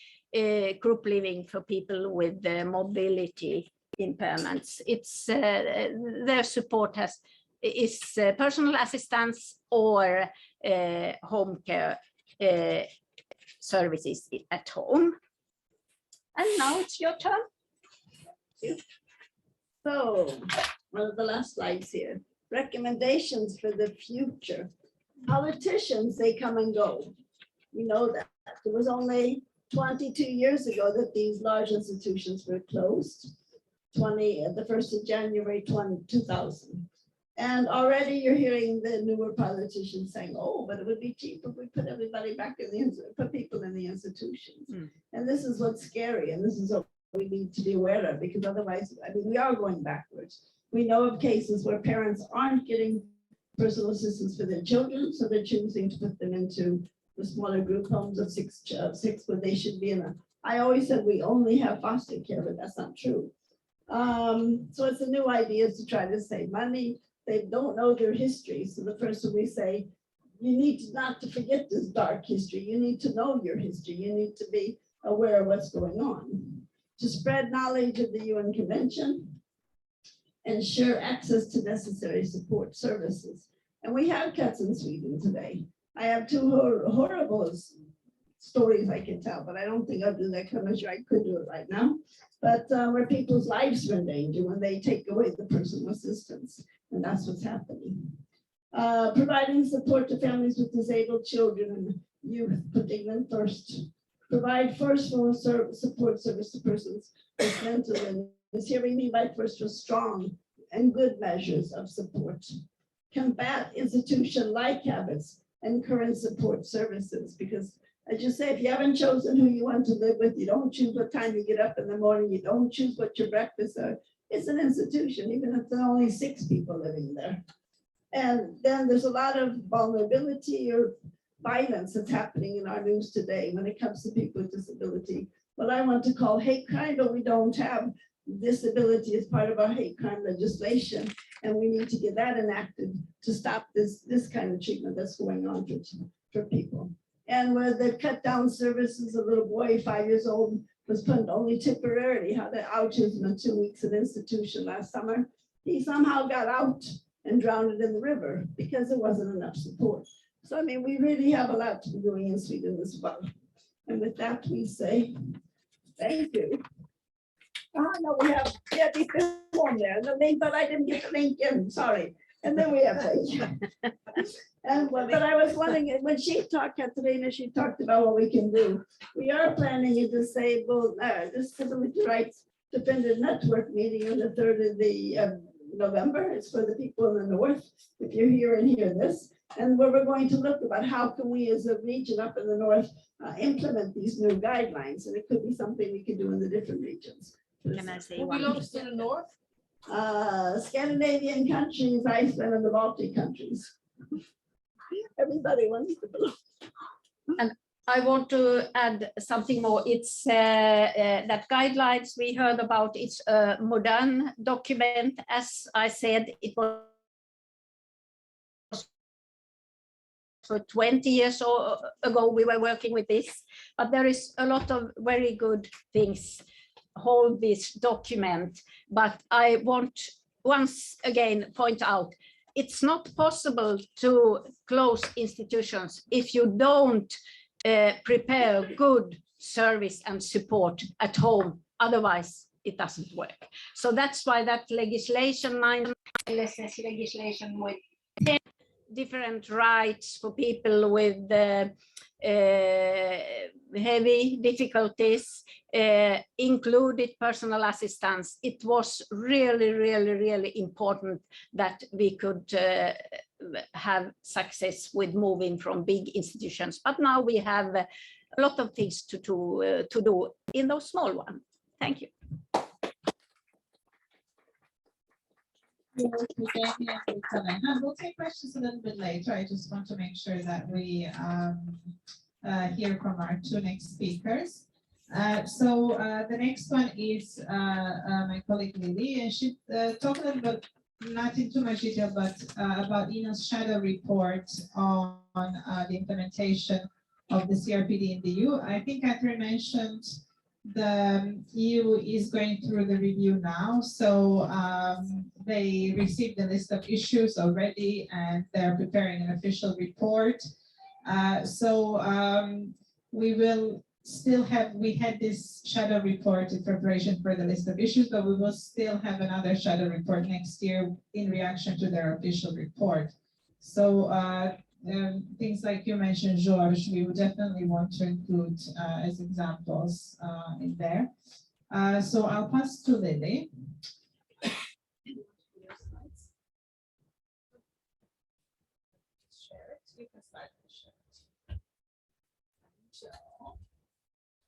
group living for people with mobility impairments. It's their support is personal assistance or home care services at home. And now it's your turn. So, one of the last slides here, recommendations for the future. Politicians, they come and go. We know that. It was only 22 years ago that these large institutions were closed, the 1st of January 2000. And already you're hearing the newer politicians saying, oh, but it would be cheaper if we put everybody back in put people in the institutions. And this is what's scary. And this is what we need to be aware of, because otherwise, I mean, we are going backwards. We know of cases where parents aren't getting personal assistance for their children, so they're choosing to put them into the smaller group homes of six, where they should be in. I always said we only have foster care, but that's not true. So it's a new idea to try to save money. They don't know their history. So the first one we say, you need not to forget this dark history. You need to know your history. You need to be aware of what's going on. To spread knowledge of the UN Convention, ensure access to necessary support services. And we have cuts in Sweden today. I have two horrible stories I can tell, but I don't think I'll do that. I'm sure I could do it right now. But where people's lives are in danger when they take away the personal assistance. And that's what's happening. Providing support to families with disabled children and youth, putting them first. Provide forceful support service to persons with mental illness. Here we mean by first was strong and good measures of support. Combat institution-like habits and current support services, because as you say, if you haven't chosen who you want to live with, you don't choose what time you get up in the morning, you don't choose what your breakfast are. It's an institution, even if there are only 6 people living there. And then there's a lot of vulnerability or violence that's happening in our news today when it comes to people with disability. What I want to call hate crime, but we don't have disability as part of our hate crime legislation. And we need to get that enacted to stop this kind of treatment that's going on for people. And where they cut down services, a little boy, 5 years old, was put only temporarily, had an autism in 2 weeks at institution last summer. He somehow got out and drowned in the river because there wasn't enough support. So, I mean, we really have a lot to be doing in Sweden as well. And with that, we say, thank you. No, we have, yeah, this one there, the link, but I didn't get the link in, sorry. And then we have, and but I was wondering, when she talked, Katarina, she talked about what we can do. We are planning a disability rights defender network meeting on the 3rd of November. It's for the people in the north, if you're here and hear this. And where we're going to look about how can we as a region up in the north implement these new guidelines. And it could be something we can do in the different regions. Can I say one? Who belongs to the north? Scandinavian countries, Iceland, and the Baltic countries. Everybody wants to belong. I want to add something more. It's that guidelines we heard about. It's a modern document. As I said, it was for 20 years ago we were working with this, but there is a lot of very good things hold this document. But I want once again point out, it's not possible to close institutions if you don't prepare good service and support at home. Otherwise, it doesn't work. So that's why that legislation, LSS legislation with 10 different rights for people with heavy difficulties, included personal assistance. It was really, really, really important that we could have success with moving from big institutions. But now we have a lot of things to do in those small ones. Thank you. We'll take questions a little bit later. I just want to make sure that we hear from our two next speakers. The next one is my colleague Lily, and she talked a little bit, not in too much detail, but about ENIL's shadow report on the implementation of the CRPD in the EU. I think Catherine mentioned the EU is going through the review now, so they received a list of issues already and they're preparing an official report. We will still have, we had this shadow report in preparation for the list of issues, but we will still have another shadow report next year in reaction to their official report. So things like you mentioned, George, we would definitely want to include as examples in there. So I'll pass to Lily.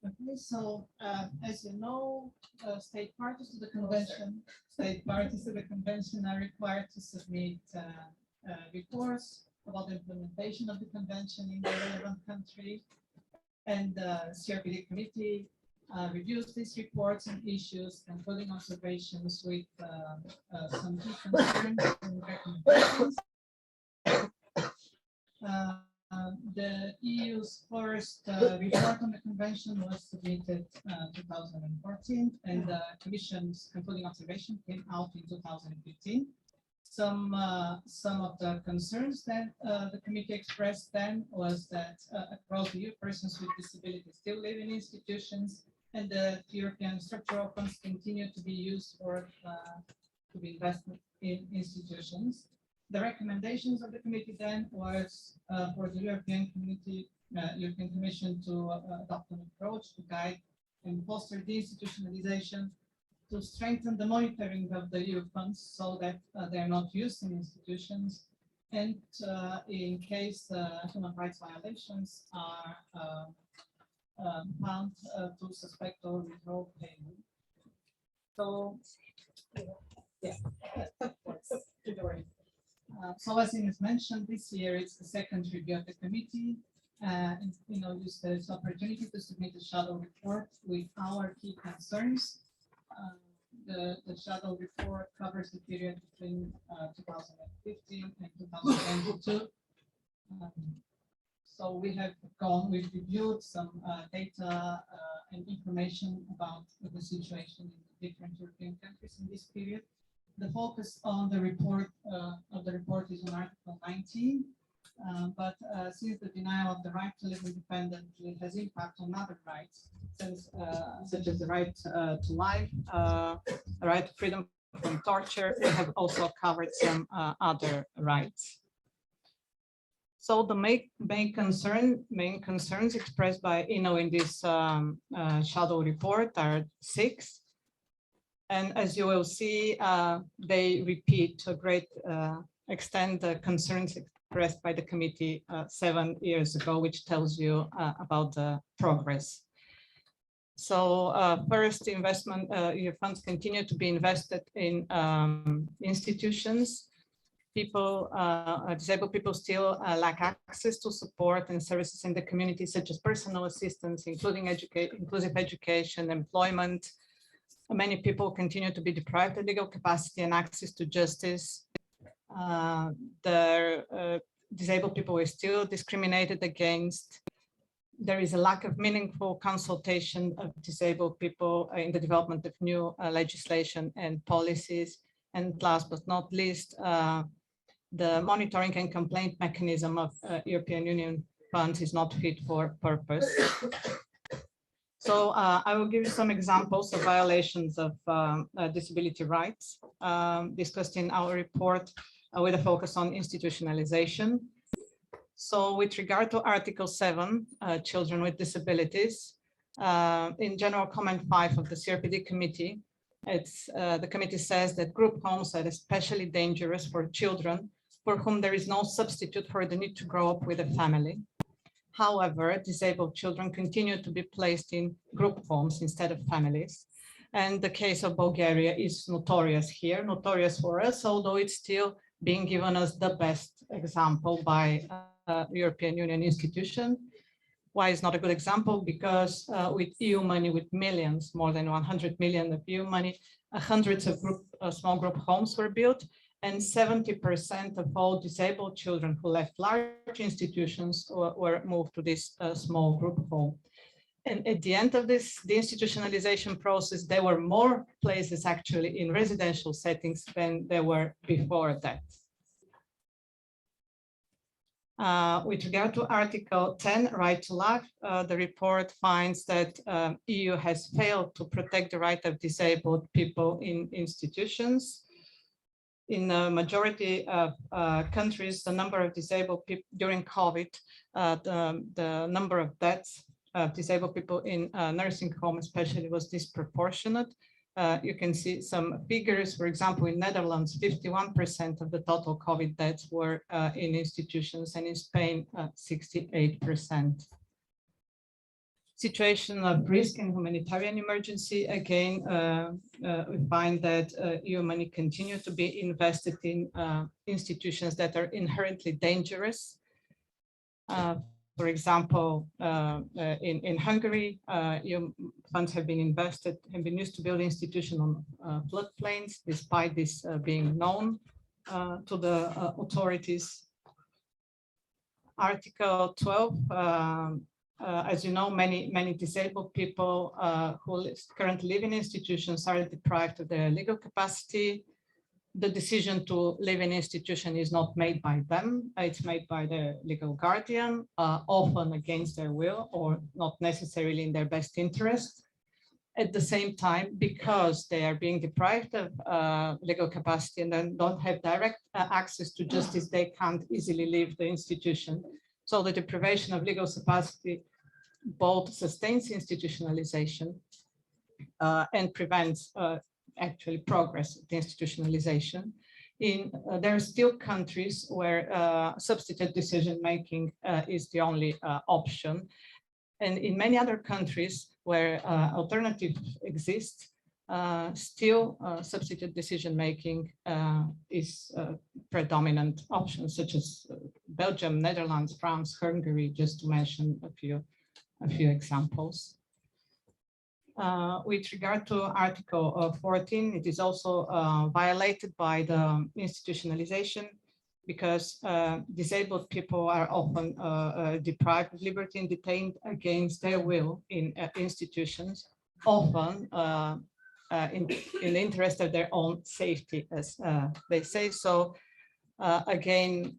Okay, so as you know, state parties to the convention are required to submit reports about the implementation of the convention in the relevant country, and the CRPD committee reviews these reports and issues, including observations with some key concerns and recommendations. The EU's first report on the convention was submitted 2014, and the Commission's concluding observation came out in 2015. Some of the concerns that the committee expressed then was that across the EU, persons with disabilities still live in institutions, and the European structural funds continue to be used for to be invested in institutions. The recommendations of the committee then was for the European Commission to adopt an approach to guide and foster deinstitutionalization, to strengthen the monitoring of the EU funds so that they are not used in institutions, and in case human rights violations are found to suspect or withdraw payment. So, yeah, so as Ines mentioned, this year it's the second review of the committee, and use this opportunity to submit a shadow report with our key concerns. The shadow report covers the period between 2015 and 2022. So we've reviewed some data and information about the situation in different European countries in this period. The focus on the report is on Article 19, but since the denial of the right to live independently has impact on other rights, such as the right to life, the right to freedom from torture, we have also covered some other rights. So the main concerns expressed by ENIL in this shadow report are 6. And as you will see, they repeat to a great extent the concerns expressed by the committee 7 years ago, which tells you about the progress. So first, investment, your funds continue to be invested in institutions. disabled people still lack access to support and services in the community, such as personal assistance, including inclusive education, employment. Many people continue to be deprived of legal capacity and access to justice. Disabled people are still discriminated against. There is a lack of meaningful consultation of disabled people in the development of new legislation and policies. And last but not least, the monitoring and complaint mechanism of European Union funds is not fit for purpose. So I will give you some examples of violations of disability rights discussed in our report with a focus on institutionalization. So with regard to Article 7, children with disabilities, in General Comment 5 of the CRPD committee, the committee says that group homes are especially dangerous for children for whom there is no substitute for the need to grow up with a family. However, disabled children continue to be placed in group homes instead of families. And the case of Bulgaria is notorious here, notorious for us, although it's still being given as the best example by European Union institution. Why is not a good example? Because with EU money, with millions, more than 100 million of EU money, hundreds of small group homes were built, and 70% of all disabled children who left large institutions were moved to this small group home. And at the end of this, the institutionalization process, there were more places actually in residential settings than there were before that. With regard to Article 10, right to life, the report finds that EU has failed to protect the right of disabled people in institutions. In the majority of countries, the number of disabled people during COVID, the number of deaths of disabled people in nursing home especially was disproportionate. You can see some figures. For example, in Netherlands, 51% of the total COVID deaths were in institutions, and in Spain, 68%. Situation of risk and humanitarian emergency. Again, we find that EU money continue to be invested in institutions that are inherently dangerous. For example, in Hungary, EU funds have been invested and been used to build institutions on floodplains, despite this being known to the authorities. Article 12, as you know, many disabled people who currently live in institutions are deprived of their legal capacity. The decision to live in institution is not made by them, it's made by their legal guardian, often against their will or not necessarily in their best interest. At the same time, because they are being deprived of legal capacity and then don't have direct access to justice, they can't easily leave the institution. So the deprivation of legal capacity both sustains institutionalization and prevents actually progress of the institutionalization. There are still countries where substitute decision-making is the only option. And in many other countries where alternatives exist, still substitute decision-making is a predominant option, such as Belgium, Netherlands, France, Hungary, just to mention a few examples. With regard to Article 14, it is also violated by the institutionalization because disabled people are often deprived of liberty and detained against their will in institutions, often in the interest of their own safety, as they say. So again,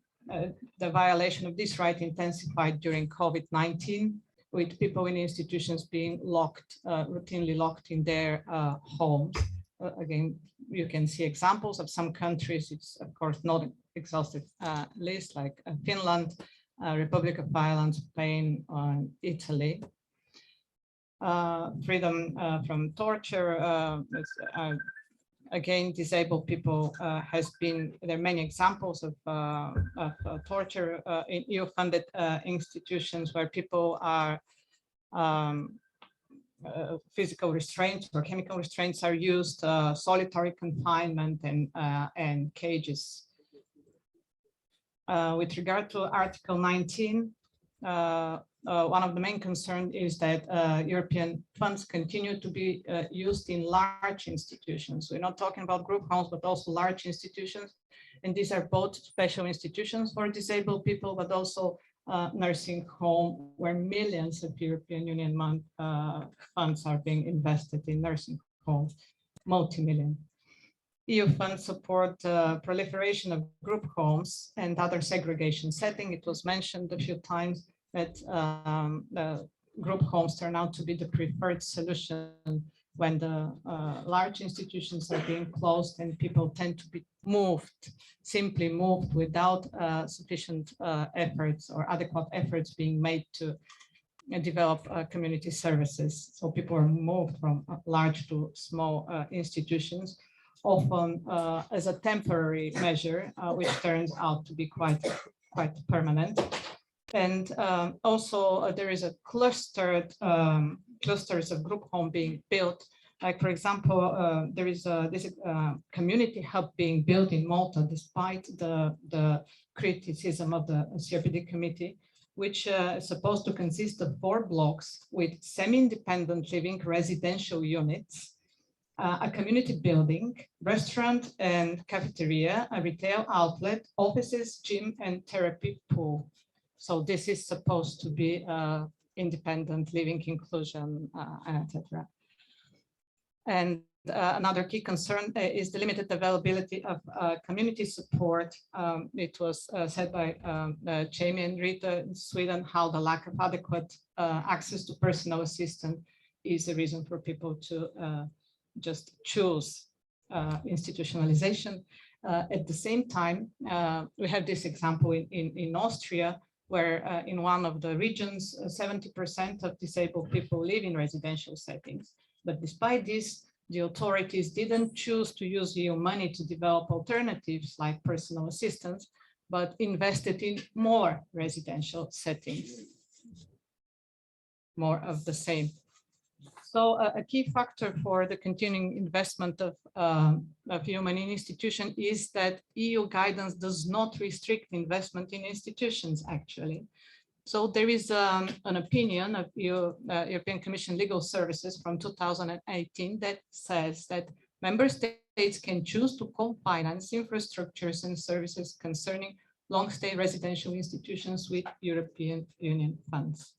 the violation of this right intensified during COVID-19, with people in institutions being locked, routinely locked in their homes. Again, you can see examples of some countries. It's of course not an exhaustive list, like Finland, Republic of Ireland, Spain, Italy. Freedom from torture. Again, disabled people there are many examples of torture in EU-funded institutions where people are physical restraints or chemical restraints are used, solitary confinement and cages. With regard to Article 19, one of the main concerns is that European funds continue to be used in large institutions. We're not talking about group homes, but also large institutions. And these are both special institutions for disabled people, but also nursing home, where millions of European Union funds are being invested in nursing homes, multi-million. EU funds support proliferation of group homes and other segregation setting. It was mentioned a few times that group homes turn out to be the preferred solution when the large institutions are being closed and people tend to be simply moved without sufficient efforts or adequate efforts being made to develop community services. So people are moved from large to small institutions, often as a temporary measure, which turns out to be quite permanent. And also there is a clusters of group home being built. Like, for example, there is this community hub being built in Malta, despite the criticism of the CRPD committee, which is supposed to consist of 4 blocks with semi-independent living residential units, a community building, restaurant and cafeteria, a retail outlet, offices, gym, and therapy pool. So this is supposed to be independent living, inclusion, etc. And another key concern is the limited availability of community support. It was said by Jamie and Rita in Sweden how the lack of adequate access to personal assistance is a reason for people to just choose institutionalization. At the same time, we have this example in Austria, where in one of the regions, 70% of disabled people live in residential settings. But despite this, the authorities didn't choose to use EU money to develop alternatives like personal assistance, but invested in more residential settings, more of the same. So a key factor for the continuing investment of human in institution is that EU guidance does not restrict investment in institutions, actually. So there is an opinion of European Commission Legal Services from 2018 that says that member states can choose to co-finance infrastructures and services concerning long-stay residential institutions with European Union funds.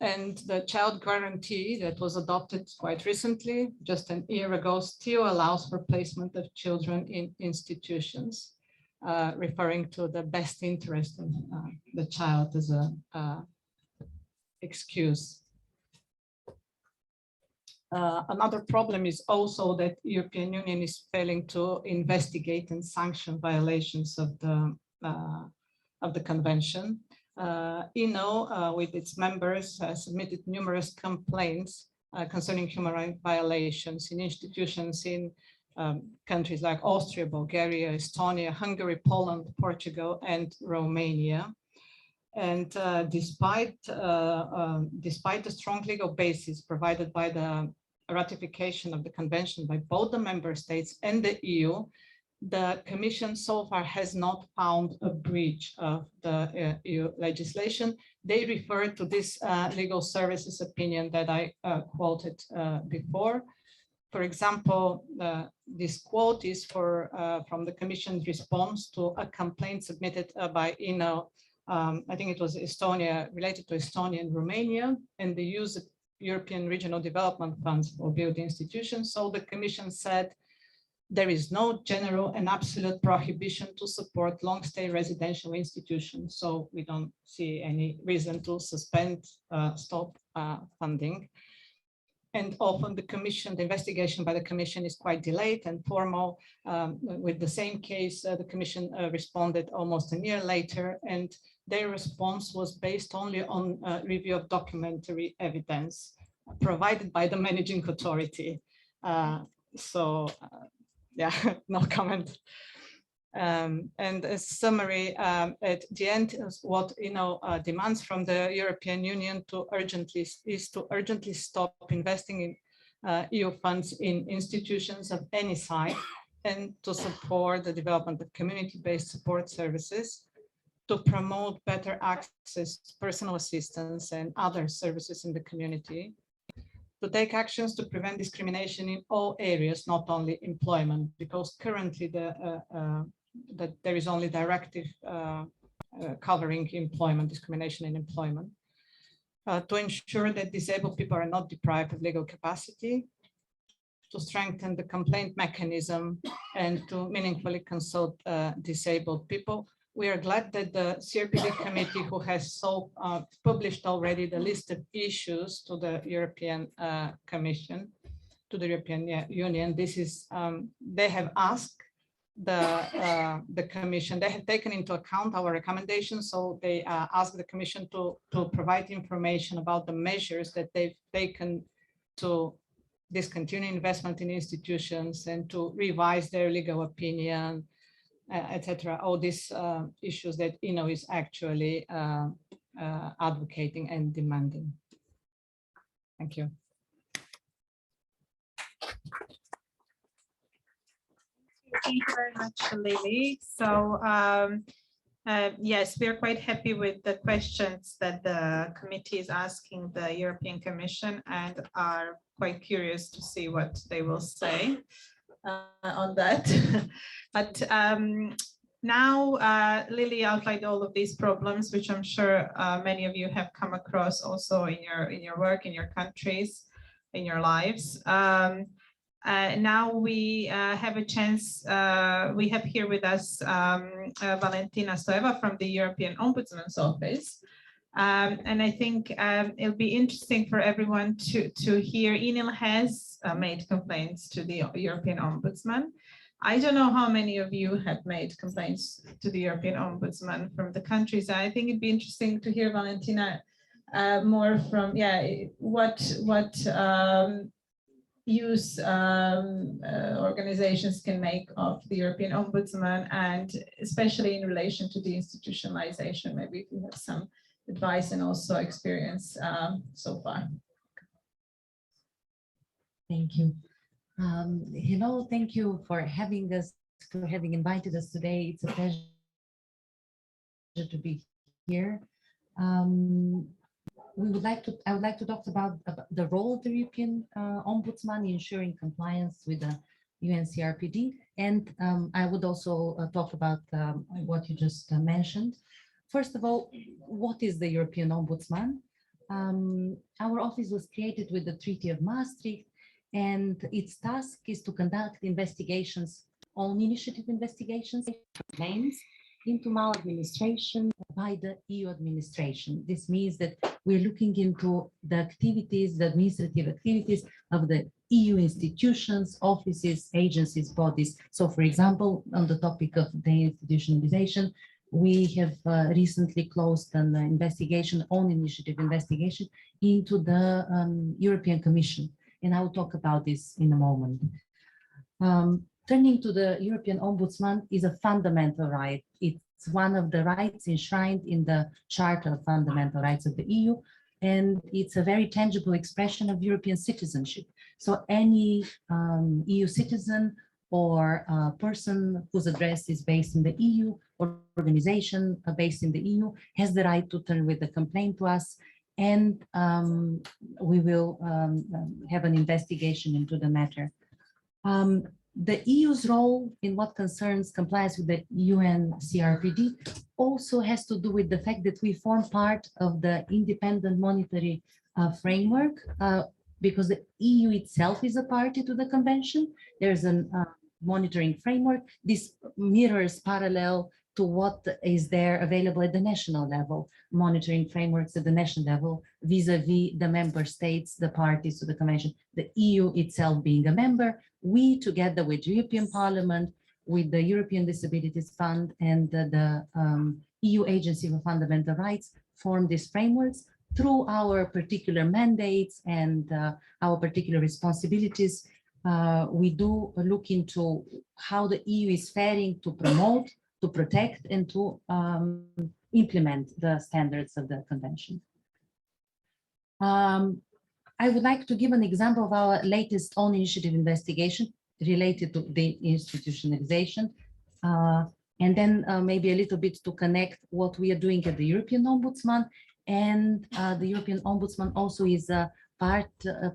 And the child guarantee that was adopted quite recently, just an year ago, still allows for placement of children in institutions, referring to the best interest of the child as a excuse. Another problem is also that European Union is failing to investigate and sanction violations of the convention. ENIL, with its members, submitted numerous complaints concerning human rights violations in institutions in countries like Austria, Bulgaria, Estonia, Hungary, Poland, Portugal, and Romania. And despite the strong legal basis provided by the ratification of the convention by both the member states and the EU, the Commission so far has not found a breach of the EU legislation. They refer to this legal services opinion that I quoted before. For example, this quote is from the Commission's response to a complaint submitted by ENIL, I think it was Estonia, related to Estonia and Romania, and the use of European Regional Development Funds for built institutions. So the Commission said, there is no general and absolute prohibition to support long-stay residential institutions. So we don't see any reason to stop funding. And often the investigation by the Commission is quite delayed and formal. With the same case, the Commission responded almost a year later, and their response was based only on review of documentary evidence provided by the managing authority. Yeah, no comment. And a summary at the end is what demands from the European Union to urgently stop investing in EU funds in institutions of any size and to support the development of community-based support services, to promote better access to personal assistance and other services in the community, to take actions to prevent discrimination in all areas, not only employment, because currently that there is only directive covering employment, discrimination in employment, to ensure that disabled people are not deprived of legal capacity, to strengthen the complaint mechanism and to meaningfully consult disabled people. We are glad that the CRPD committee, who has published already the list of issues to the European Commission, to the European Union, this is, they have asked the Commission, they have taken into account our recommendations, so they asked the Commission to provide information about the measures that they've taken to discontinue investment in institutions and to revise their legal opinion, etc. All these issues that ENIL is actually advocating and demanding. Thank you. Thank you very much, Lily. So yes, we are quite happy with the questions that the committee is asking the European Commission and are quite curious to see what they will say on that. But now Lily outlined all of these problems, which I'm sure many of you have come across also in your work, in your countries, in your lives. Now we have a chance, we have here with us Valentina Stoeva from the European Ombudsman's Office. And I think it'll be interesting for everyone to hear. ENIL has made complaints to the European Ombudsman. I don't know how many of you have made complaints to the European Ombudsman from the countries. I think it'd be interesting to hear, Valentina, more from, what use organizations can make of the European Ombudsman, and especially in relation to deinstitutionalization. Maybe if you have some advice and also experience so far. Thank you. Hello, thank you for having us, for having invited us today. It's a pleasure to be here. I would like to talk about the role of the European Ombudsman in ensuring compliance with the UN CRPD, and I would also talk about what you just mentioned. First of all, what is the European Ombudsman? Our office was created with the Treaty of Maastricht, and its task is to conduct investigations, own initiative investigations, claims into maladministration by the EU administration. This means that we're looking into the activities, the administrative activities of the EU institutions, offices, agencies, bodies. So, for example, on the topic of deinstitutionalization, we have recently closed an investigation, own initiative investigation into the European Commission. And I will talk about this in a moment. Turning to the European Ombudsman is a fundamental right. It's one of the rights enshrined in the Charter of Fundamental Rights of the EU, and it's a very tangible expression of European citizenship. So any EU citizen or person whose address is based in the EU or organization based in the EU has the right to turn with a complaint to us, and we will have an investigation into the matter. The EU's role in what concerns compliance with the UN CRPD also has to do with the fact that we form part of the independent monetary framework, because the EU itself is a party to the convention. There's a monitoring framework. This mirrors parallel to what is there available at the national level, monitoring frameworks at the national level vis-a-vis the member states, the parties to the convention, the EU itself being a member. We, together with the European Parliament, with the European Disabilities Fund and the EU Agency for Fundamental Rights, form these frameworks through our particular mandates and our particular responsibilities. We do look into how the EU is faring to promote, to protect, and to implement the standards of the convention. I would like to give an example of our latest own initiative investigation. related to the institutionalization. And then maybe a little bit to connect what we are doing at the European Ombudsman. And the European Ombudsman also is a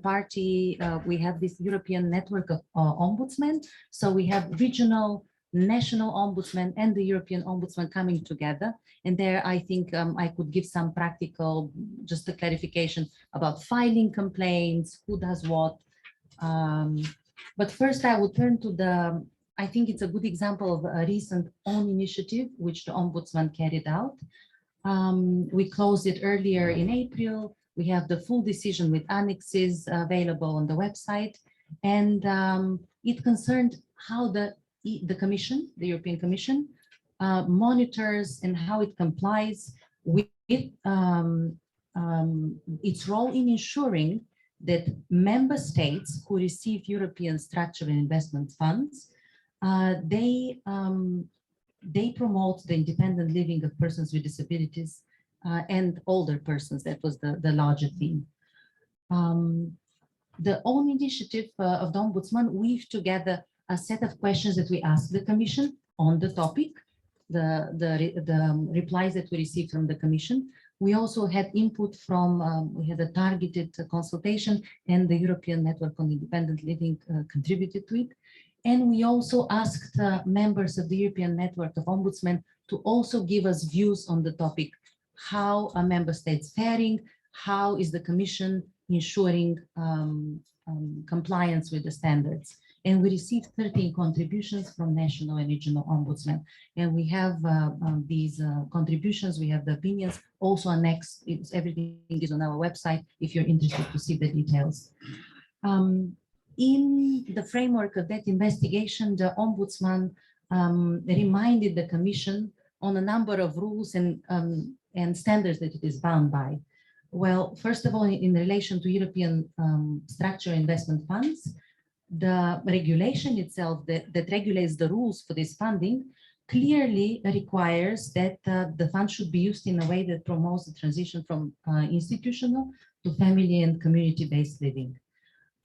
party. We have this European network of ombudsmen. So we have regional, national ombudsman and the European Ombudsman coming together. And there, I think I could give some practical, just a clarification about filing complaints, who does what. But first I will turn to the, I think it's a good example of a recent own initiative, which the Ombudsman carried out. We closed it earlier in April. We have the full decision with annexes available on the website. And it concerned how the Commission, the European Commission, monitors and how it complies with its role in ensuring that member states who receive European structural and investment funds, they promote the independent living of persons with disabilities and older persons. That was the larger theme. The own initiative of the Ombudsman weaved together a set of questions that we asked the Commission on the topic, the replies that we received from the Commission. We also had input from, we had a targeted consultation, and the European Network on Independent Living contributed to it. And we also asked members of the European Network of Ombudsmen to also give us views on the topic. How are member states faring? How is the Commission ensuring compliance with the standards? And we received 13 contributions from national and regional ombudsmen. And we have these contributions, we have the opinions also annexed. Everything is on our website if you're interested to see the details. In the framework of that investigation, the Ombudsman reminded the Commission on a number of rules and standards that it is bound by. Well, first of all, in relation to European structural investment funds, the regulation itself that regulates the rules for this funding clearly requires that the fund should be used in a way that promotes the transition from institutional to family and community-based living.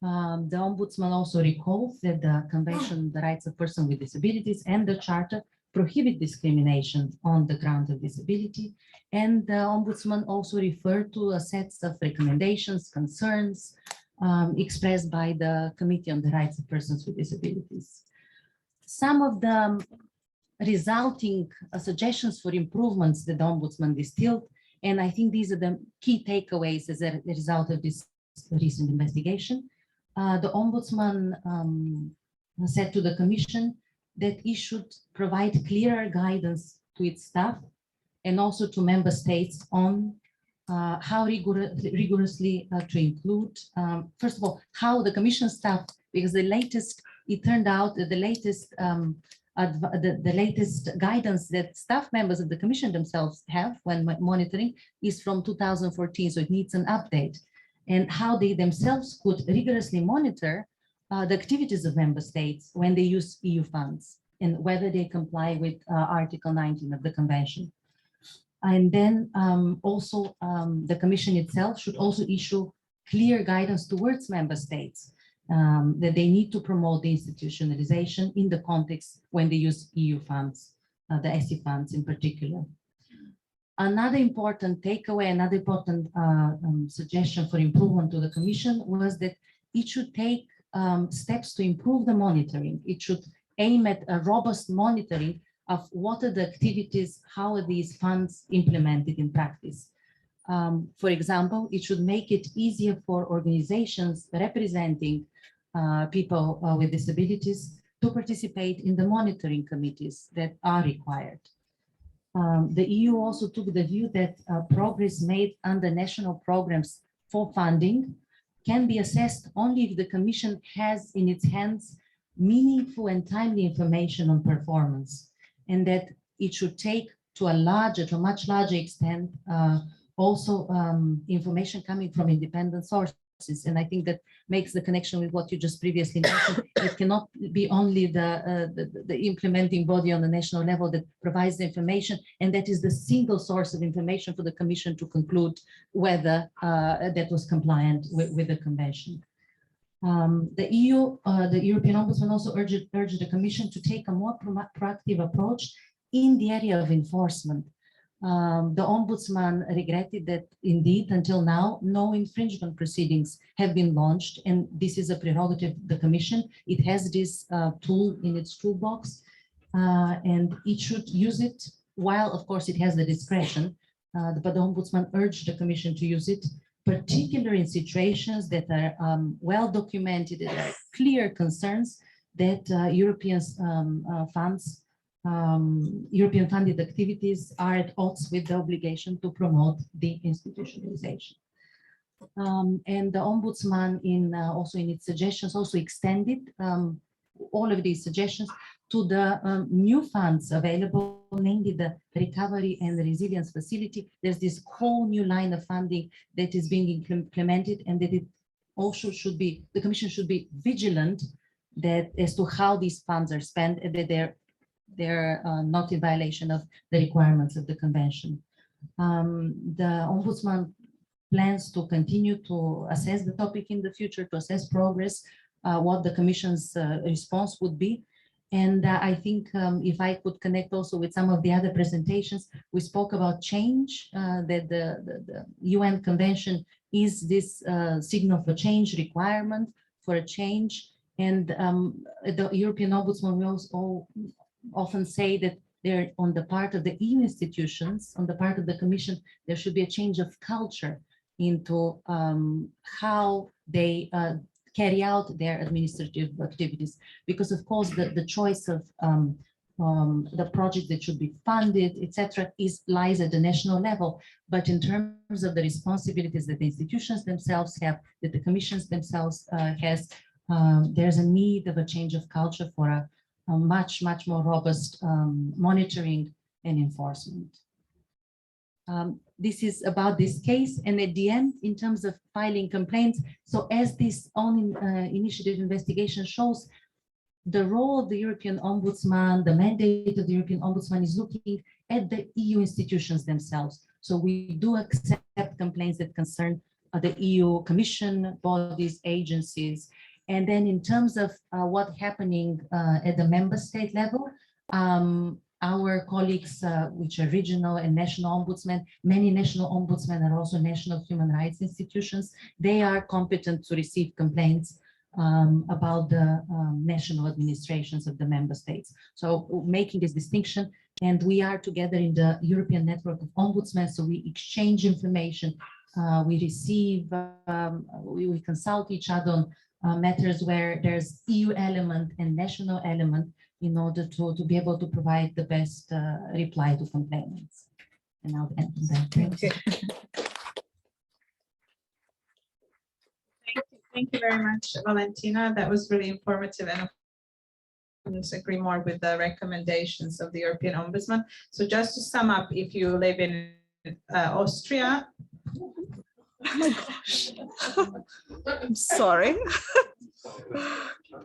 The Ombudsman also recalls that the Convention on the Rights of Persons with Disabilities and the Charter prohibit discrimination on the ground of disability. And the Ombudsman also referred to a set of recommendations, concerns expressed by the Committee on the Rights of Persons with Disabilities. Some of the resulting suggestions for improvements that the Ombudsman distilled, and I think these are the key takeaways as a result of this recent investigation. The Ombudsman said to the Commission that it should provide clearer guidance to its staff and also to member states on how rigorously to include, first of all, how the Commission staff, because the latest, it turned out that the latest guidance that staff members of the Commission themselves have when monitoring is from 2014, so it needs an update, and how they themselves could rigorously monitor the activities of member states when they use EU funds and whether they comply with Article 19 of the Convention. And then also the Commission itself should also issue clear guidance towards member states that they need to promote the institutionalization in the context when they use EU funds, the ESI funds in particular. Another important takeaway, another important suggestion for improvement to the Commission was that it should take steps to improve the monitoring. It should aim at a robust monitoring of what are the activities, how are these funds implemented in practice. For example, it should make it easier for organizations representing people with disabilities to participate in the monitoring committees that are required. The EU also took the view that progress made under national programs for funding can be assessed only if the Commission has in its hands meaningful and timely information on performance, and that it should take to a much larger extent also information coming from independent sources. And I think that makes the connection with what you just previously mentioned. It cannot be only the implementing body on the national level that provides the information, and that is the single source of information for the Commission to conclude whether that was compliant with the Convention. The EU, the European Ombudsman also urged the Commission to take a more proactive approach in the area of enforcement. The Ombudsman regretted that indeed until now no infringement proceedings have been launched, and this is a prerogative of the Commission. It has this tool in its toolbox, and it should use it while of course it has the discretion, but the Ombudsman urged the Commission to use it, particularly in situations that are well documented, that are clear concerns that European funded activities are at odds with the obligation to promote deinstitutionalization. And the Ombudsman also in its suggestions also extended all of these suggestions to the new funds available, namely the Recovery and Resilience Facility. There's this whole new line of funding that is being implemented, and that it also should be, the Commission should be vigilant that as to how these funds are spent, and that they're not in violation of the requirements of the Convention. The Ombudsman plans to continue to assess the topic in the future, to assess progress, what the Commission's response would be. And I think if I could connect also with some of the other presentations, we spoke about change, that the UN Convention is this signal for change, requirement for a change. And the European Ombudsman will also often say that there, on the part of the EU institutions, on the part of the Commission, there should be a change of culture into how they carry out their administrative activities, because of course the choice of the project that should be funded, etc., lies at the national level. But in terms of the responsibilities that the institutions themselves have, that the commissions themselves has, there's a need of a change of culture for a much more robust monitoring and enforcement. This is about this case, and at the end, in terms of filing complaints, so as this own initiative investigation shows, the role of the European Ombudsman, the mandate of the European Ombudsman is looking at the EU institutions themselves. So we do accept complaints that concern the EU Commission, bodies, agencies. And then in terms of what's happening at the member state level, our colleagues, which are regional and national ombudsmen, many national ombudsmen are also national human rights institutions. They are competent to receive complaints about the national administrations of the member states. So making this distinction, and we are together in the European Network of Ombudsmen, so we exchange information, we receive, we consult each other on matters where there's EU element and national element, in order to be able to provide the best reply to complainants. And I'll end that. Thank you. Thank you very much, Valentina. That was really informative, and I couldn't agree more with the recommendations of the European Ombudsman. So just to sum up, if you live in Austria. Oh my gosh. I'm sorry.